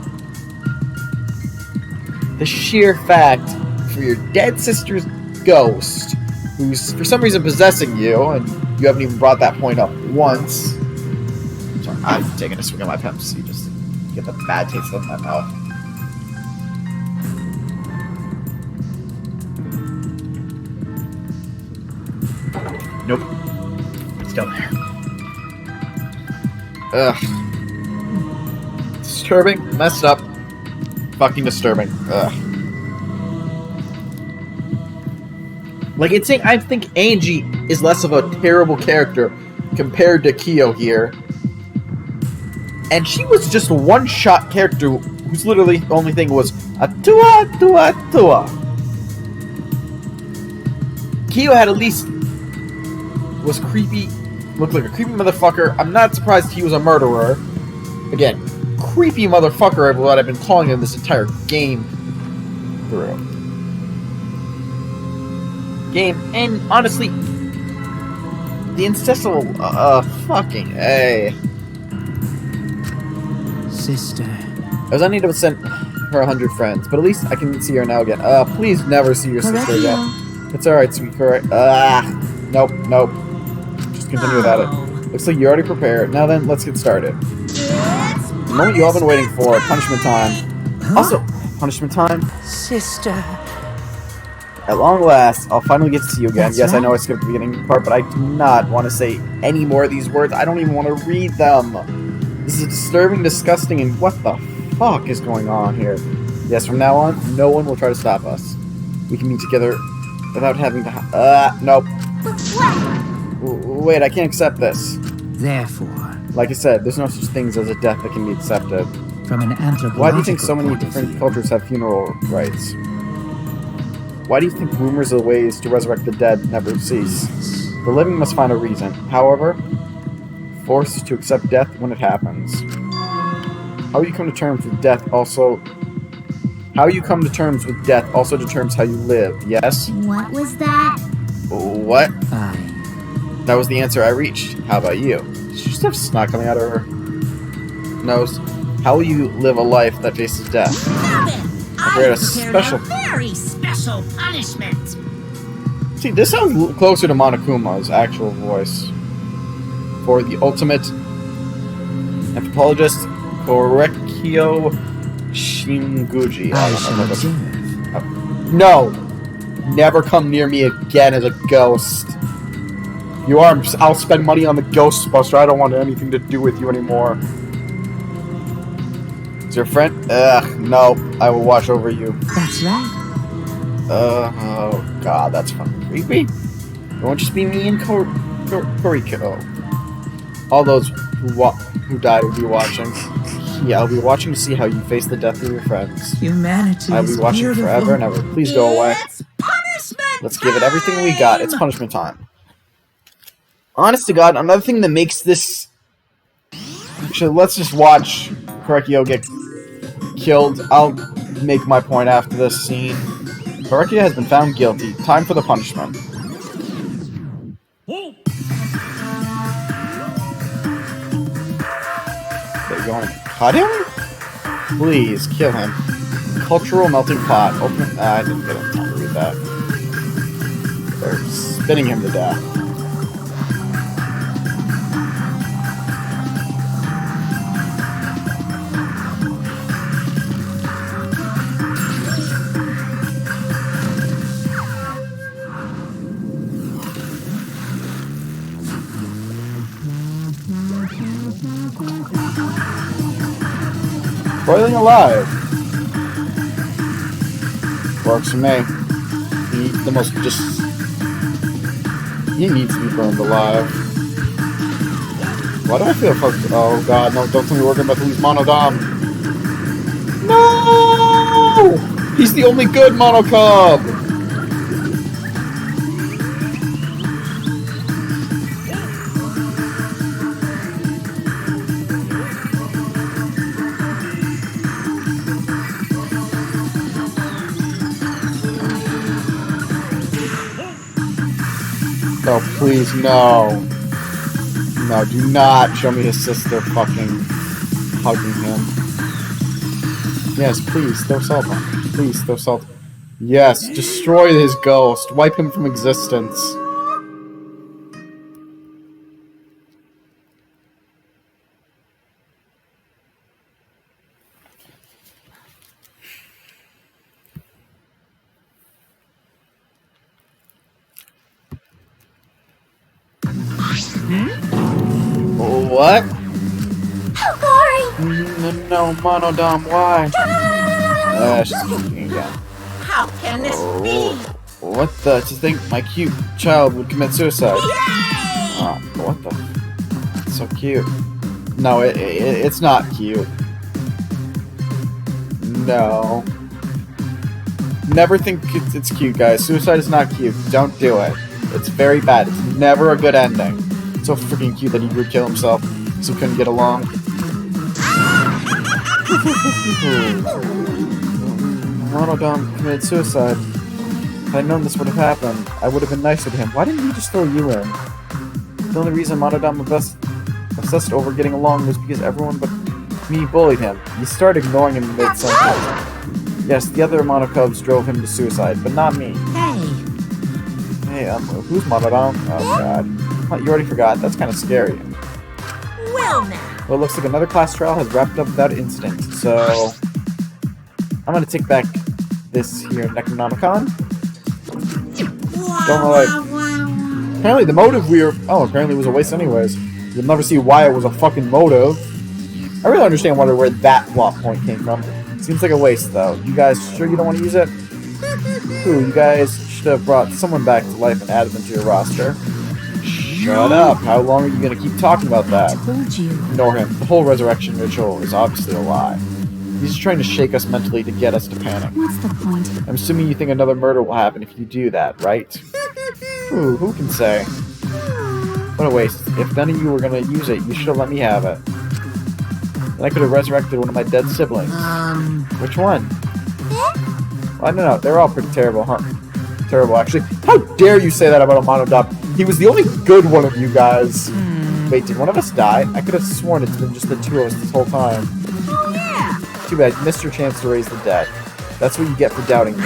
the sheer fact for your dead sister's ghost, who's for some reason possessing you, and you haven't even brought that point up once. Sorry, I'm taking a swing at my Pepsi just to get the bad taste out of my mouth. Nope. Still there. Ugh. Disturbing. Messed up. Fucking disturbing. Ugh. Like, it's saying I think Angie is less of a terrible character compared to Kyo here. And she was just a one-shot character whose literally the only thing was a tua. Kyo had at least was creepy, looked like a creepy motherfucker. I'm not surprised he was a murderer. Again, creepy motherfucker is what I've been calling him this entire game through. And honestly, the ancestral, fucking A. Sister. I was unable to send her 100 friends, but at least I can see her now again. Please never see your sister again. It's alright, sweet correct. Nope. Just continue without it. Looks like you already prepared. Now then, let's get started. The moment you all been waiting for, punishment time. Also, punishment time. Sister. At long last, I'll finally get to see you again. That's yes, right. I know I skipped the beginning part, but I do not want to say any more of these words. I don't even want to read them. This is disturbing, disgusting, and what the fuck is going on here? Yes, from now on, no one will try to stop us. We can be together without having to... nope. But what? Wait, I can't accept this. Therefore, Like I said, there's no such things as a death that can be accepted. from an anthropological Why do you think so many point of different view, cultures have funeral rites? Why do you think rumors of ways to resurrect the dead never cease? The living must find a reason. However, forced to accept death when it happens. How you come to terms with death also determines how you live, yes? What was that? What? Fine. That was the answer I reached. How about you? She just have snot coming out of her nose. How will you live a life that faces death? I We're at a prepared special... a very special punishment. See, this sounds closer to Monokuma's actual voice. For the ultimate anthropologist, Korekio Shinguji. I shall know, observe. No! Never come near me again as a ghost. You are. I'll spend money on the Ghostbuster. I don't want anything to do with you anymore. Is your friend? Ugh, no. I will watch over you. That's right. Oh god, that's fucking creepy. It won't just be me and Koriko. All those who died will be watching. Yeah, I'll be watching to see how you face the death of your friends. Humanity I'll be watching beautiful. forever and ever. Please go away. It's punishment. Let's give it everything we got. It's punishment time. Honest to God, another thing that makes this... Actually, let's just watch Korekio get killed. I'll make my point after this scene. Korekio has been found guilty. Time for the punishment. They're going to cut him? Please, kill him. Cultural melting pot. Open... I didn't get enough time to read that. They're spinning him to death. Boiling alive. Works for me. He needs to be burned alive. Why do I feel fucked? Oh god, no, don't tell me we're about to lose Monodam. No! He's the only good Monocub! Oh, please, no. No, do not show me his sister fucking hugging him. Yes, please, throw salt on him. Please, throw salt. Yes, destroy his ghost. Wipe him from existence. What? Corey! No, Monodam, why? She's kicking again. How can this be? What the? To think my cute child would commit suicide. Oh, what the? It's so cute. No, it's not cute. No. Never think it's cute, guys. Suicide is not cute. Don't do it. It's very bad. It's never a good ending. It's so freaking cute that he would kill himself because he couldn't get along. Monodam committed suicide. Had I known this would have happened, I would have been nicer to him. Why didn't he just throw you in? The only reason Monodam obsessed over getting along was because everyone but me bullied him. You start ignoring him mid-sentence. Yes, the other Monocubs drove him to suicide, but not me. Hey, who's Monodam? Oh god. You already forgot. That's kind of scary. Well now. Well, it looks like another class trial has wrapped up without incident, so... I'm gonna take back this here Necronomicon. Don't know, apparently the motive apparently it was a waste anyways. You'll never see why it was a fucking motive. I really understand where that plot point came from. Seems like a waste, though. You guys sure you don't want to use it? Ooh, you guys should have brought someone back to life and added them to your roster. Shut up. How long are you going to keep talking about that? Told you. Ignore him. The whole resurrection ritual is obviously a lie. He's just trying to shake us mentally to get us to panic. What's the point? I'm assuming you think another murder will happen if you do that, right? Ooh, who can say? What a waste. If none of you were going to use it, you should have let me have it. Then I could have resurrected one of my dead siblings. Which one? Well, I don't know. They're all pretty terrible, huh? Terrible, actually. How dare you say that about Amonodop? He was the only good one of you guys. Wait, did one of us die? I could have sworn it's been just the two of us this whole time. Oh, yeah. Too bad. You missed your chance to raise the dead. That's what you get for doubting me.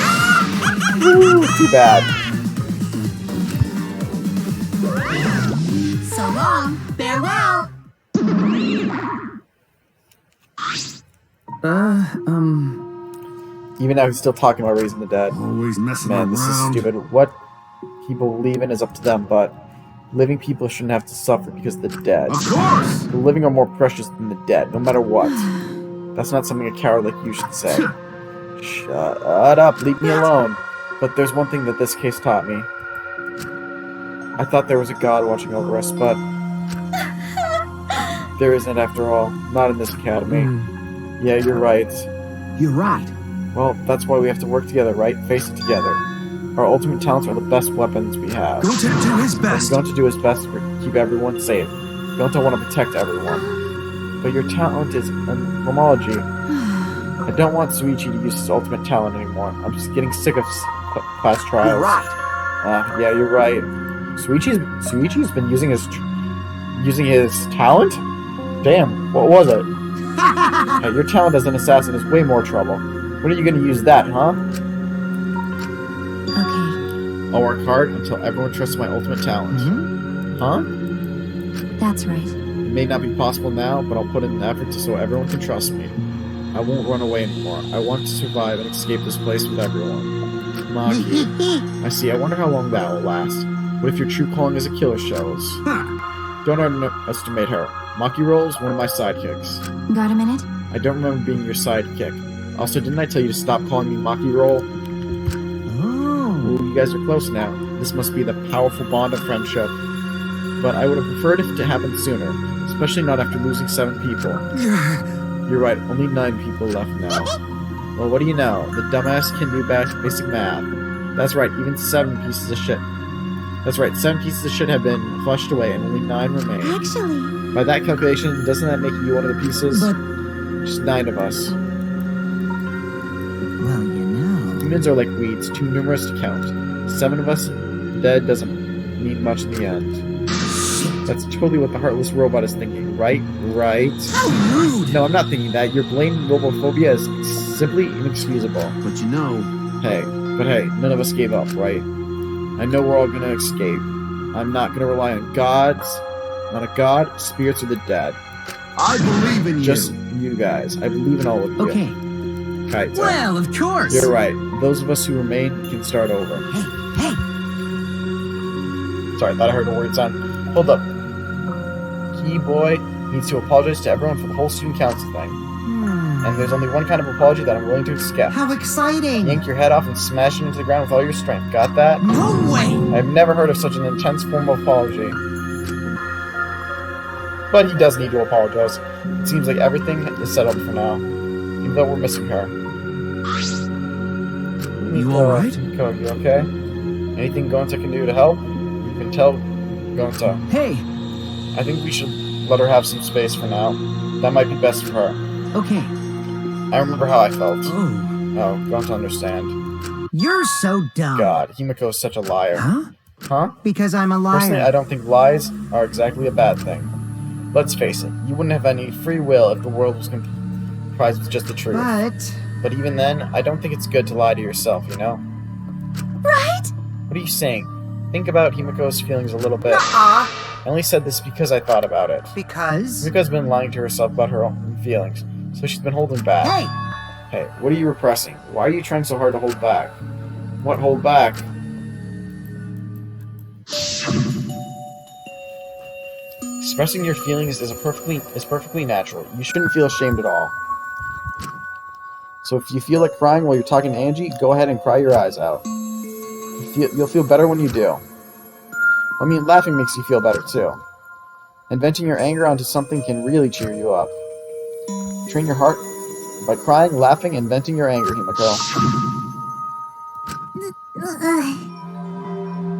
Ooh, too bad. So long. Farewell. Even now, he's still talking about raising the dead. Always messing Man, this is stupid. What people believe in is up to them, but living people shouldn't have to suffer because of the dead. Of course! The living are more precious than the dead, no matter what. That's not something a coward like you should say. Shut up, leave me alone. But there's one thing that this case taught me. I thought there was a God watching over us, but there isn't after all. Not in this academy. Yeah, you're right. You're right. Well, that's why we have to work together, right? Face it together. Our ultimate talents are the best weapons we have. Going to do his best. Going to do his best to keep everyone safe. Don't want to protect everyone. But your talent is homology. I don't want Suichi to use his ultimate talent anymore. I'm just getting sick of class trials. You're right. Yeah, you're right. Suichi's been using his talent? Damn, what was it? Your talent as an assassin is way more trouble. When are you going to use that, huh? Okay. I'll work hard until everyone trusts my ultimate talent. Huh? That's right. It may not be possible now, but I'll put in the effort so everyone can trust me. I won't run away anymore. I want to survive and escape this place with everyone. Maki. I see. I wonder how long that will last. What if your true calling is a killer shows? Don't underestimate her. Maki Roll's one of my sidekicks. Got a minute? I don't remember being your sidekick. Also, didn't I tell you to stop calling me Maki Roll? Oh. Ooh, you guys are close now. This must be the powerful bond of friendship. But I would have preferred it to happen sooner, especially not after losing 7 people. You're right, only 9 people left now. Well, what do you know? The dumbass can do basic math. That's right, even 7 pieces of shit. That's right, 7 pieces of shit have been flushed away and only 9 remain. Actually... By that calculation, doesn't that make you one of the pieces? But... Just 9 of us. Well, you know... Humans are like weeds, too numerous to count. 7 of us dead doesn't mean much in the end. That's totally what the heartless robot is thinking, right? Right? How rude! No, I'm not thinking that. Your blatant robophobia is simply inexcusable. But you know... Hey, none of us gave up, right? I know we're all gonna escape. I'm not gonna rely on gods, not a god, spirits, or the dead. I believe in you. Just you guys. I believe in all of you. Okay. Kaito. Well, of course. You're right. Those of us who remain can start over. Hey! Sorry, I thought I heard a weird sound. Hold up. Key Boy needs to apologize to everyone for the whole student council thing. And there's only one kind of apology that I'm willing to accept. How exciting! Yank your head off and smash it into the ground with all your strength. Got that? No way! I've never heard of such an intense form of apology. But he does need to apologize. It seems like everything is settled for now. Even though we're missing her. You alright? Miko, you okay? Anything Gonta can do to help? You can tell Gonta. Hey! I think we should let her have some space for now. That might be best for her. Okay. I remember how I felt. Oh. Gonta understand. You're so dumb. God, Himiko is such a liar. Huh? Because I'm a liar. Personally, I don't think lies are exactly a bad thing. Let's face it, you wouldn't have any free will if the world was comprised with just the truth. But even then, I don't think it's good to lie to yourself, you know? Right? What are you saying? Think about Himiko's feelings a little bit. I only said this because I thought about it. Because? Himiko's been lying to herself about her own feelings, so she's been holding back. Hey, what are you repressing? Why are you trying so hard to hold back? What hold back? Expressing your feelings is perfectly natural. You shouldn't feel ashamed at all. So if you feel like crying while you're talking to Angie, go ahead and cry your eyes out. You'll feel better when you do. I mean, laughing makes you feel better, too. And venting your anger onto something can really cheer you up. Train your heart by crying, laughing, and venting your anger, Himiko.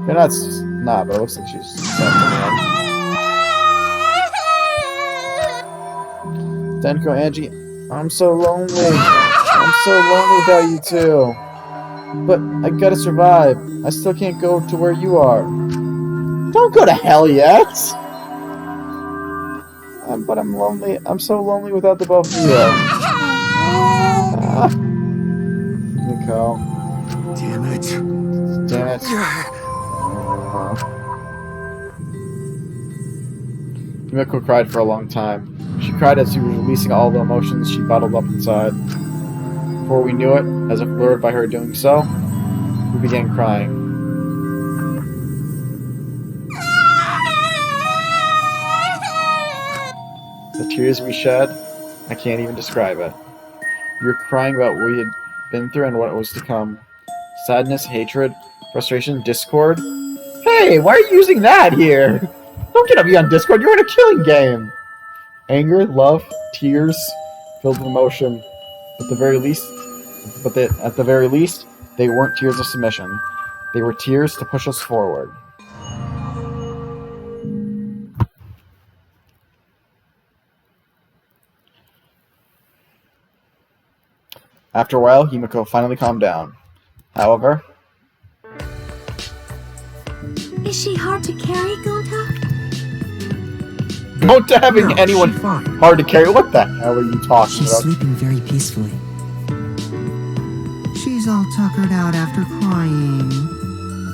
You're not, but it looks like she's sad to me. Tenko, Angie, I'm so lonely. I'm so lonely without you two. But I gotta survive. I still can't go to where you are. Don't go to hell yet! But I'm lonely. I'm so lonely without the both of you. Himiko. Damn it. Damn it. Himiko cried for a long time. She cried as she was releasing all the emotions she bottled up inside. Before we knew it, as if lured by her doing so, we began crying. The tears we shed, I can't even describe it. We were crying about what we had been through and what was to come. Sadness, hatred, frustration, discord. Hey, why are you using that here? Don't get up on Discord, you're in a killing game! Anger, love, tears, filled with emotion. At the very least, they weren't tears of submission. They were tears to push us forward. After a while, Himiko finally calmed down. However... Is she hard to carry, Gonta? Gonta having anyone hard to carry? What the hell are you talking She's about? sleeping very peacefully. She's all tuckered out after crying.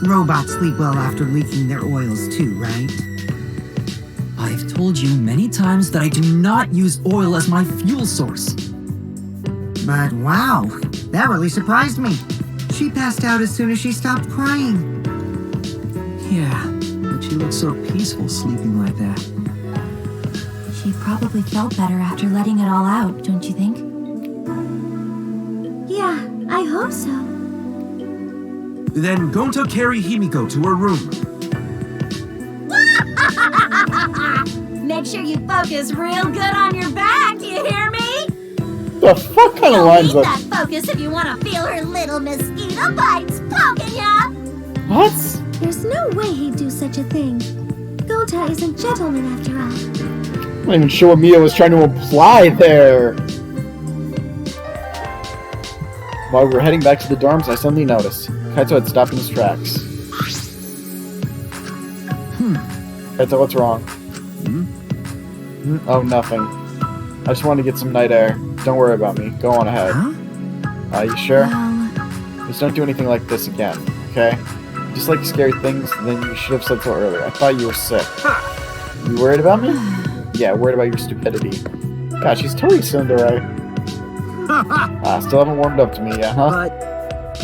Robots sleep well after leaking their oils too, right? I've told you many times that I do not use oil as my fuel source. But wow, that really surprised me. She passed out as soon as she stopped crying. Yeah, but she looks so peaceful sleeping like that. She probably felt better after letting it all out, don't you think? Yeah, I hope so. Then Gonta carry Himiko to her room. Make sure you focus real good on your back, do you hear me? The fuck kind of lines Need up? that focus if you want to feel her little mosquito bites poking ya! What? There's no way he'd do such a thing. Gonta isn't gentleman after all. I'm not even sure what Mia was trying to imply there. While we were heading back to the dorms, I suddenly noticed Kaito had stopped in his tracks. Kaito, what's wrong? Oh, nothing. I just wanted to get some night air. Don't worry about me. Go on ahead. You sure? Just don't do anything like this again, okay? Just like scary things, then you should have said so earlier. I thought you were sick. You worried about me? Yeah, worried about your stupidity. God, she's totally Tsundere. Still haven't warmed up to me yet, huh?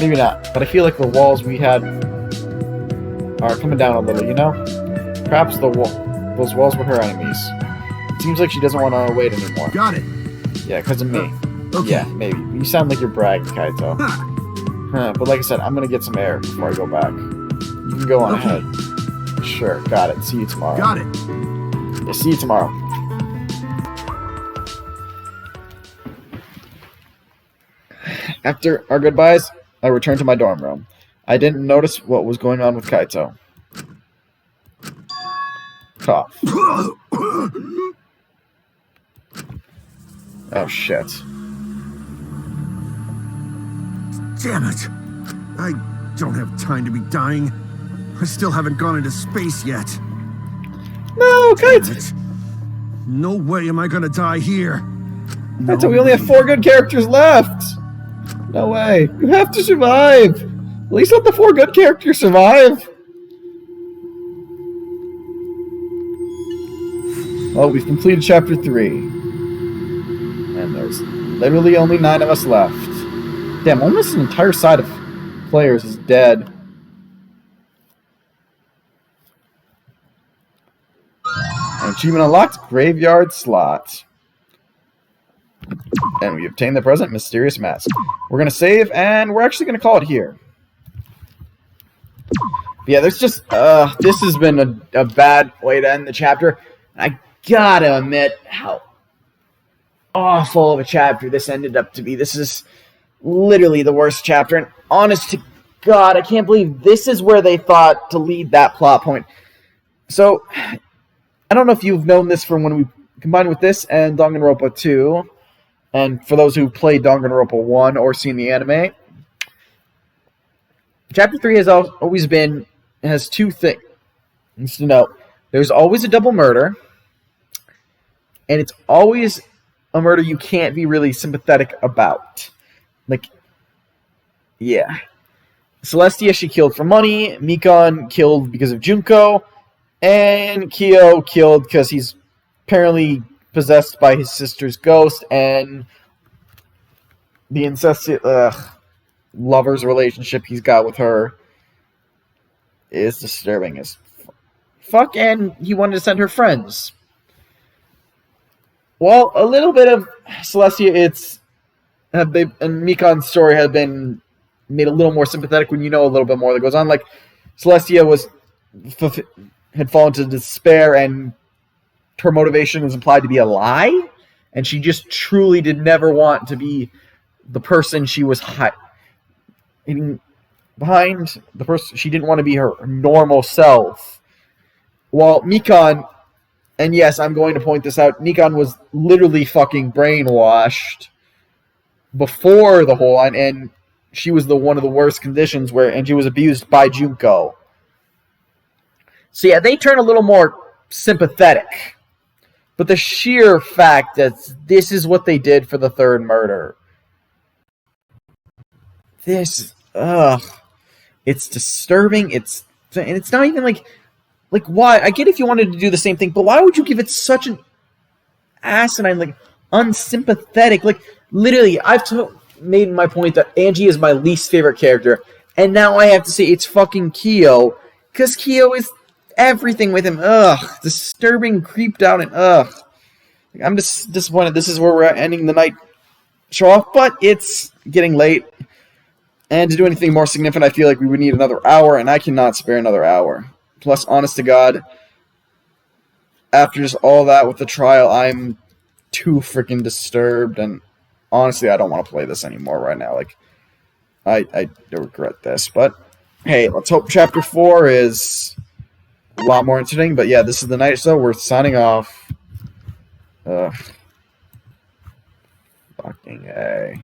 Maybe not, but I feel like the walls we had are coming down a little, you know? Perhaps those walls were her enemies. It seems like she doesn't want to wait anymore. Got it. Yeah, because of me. Okay. Yeah, maybe. You sound like you're bragging, Kaito. But like I said, I'm gonna get some air before I go back. You can go on ahead. Sure, got it. See you tomorrow. Got it. Yeah, see you tomorrow. After our goodbyes, I returned to my dorm room. I didn't notice what was going on with Kaito. Cough. Oh, shit. Damn it. I don't have time to be dying. I still haven't gone into space yet. No, Kaito! No way am I gonna die here. Kaito, we only have 4 good characters left! No way. You have to survive! At least let the 4 good characters survive! Well, we've completed Chapter 3. And there's literally only 9 of us left. Damn, almost an entire side of players is dead. And achievement unlocked, Graveyard Slot. And we obtained the present Mysterious Mask. We're going to save, and we're actually going to call it here. Yeah, there's just this has been a bad way to end the chapter. I gotta admit how awful of a chapter this ended up to be. This is literally the worst chapter, and honest to God, I can't believe this is where they thought to lead that plot point. So, I don't know if you've known this from when we combined with this and Danganronpa 2, and for those who played Danganronpa 1 or seen the anime, Chapter 3 has two things to note. There's always a double murder, and it's always a murder you can't be really sympathetic about. Like, yeah. Celestia, she killed for money. Mikon killed because of Junko. And Kyo killed because he's apparently possessed by his sister's ghost. And the incestuous lover's relationship he's got with her is disturbing as fuck. And he wanted to send her friends. Well, a little bit of Celestia, and Mikon's story had been made a little more sympathetic when you know a little bit more that goes on. Like, Celestia had fallen to despair, and her motivation was implied to be a lie, and she just truly did never want to be the person she was hiding behind. The person she didn't want to be her normal self. While Mikon, and yes, I'm going to point this out, Mikon was literally fucking brainwashed before the whole line, and she was one of the worst conditions and she was abused by Junko. So yeah, they turn a little more sympathetic. But the sheer fact that this is what they did for the third murder. It's disturbing. And it's not even like why? I get if you wanted to do the same thing, but why would you give it such an asinine, unsympathetic? Literally, I've made my point that Angie is my least favorite character, and now I have to say it's fucking Kyo, because Kyo is everything with him. Disturbing, creeped out, and I'm just disappointed. This is where we're ending the night show off, but it's getting late, and to do anything more significant, I feel like we would need another hour, and I cannot spare another hour. Plus, honest to God, after just all that with the trial, I'm too freaking disturbed, and honestly, I don't want to play this anymore right now. I regret this, but hey, let's hope Chapter 4 is a lot more interesting. But yeah, this is the night show. We're signing off. Fucking A.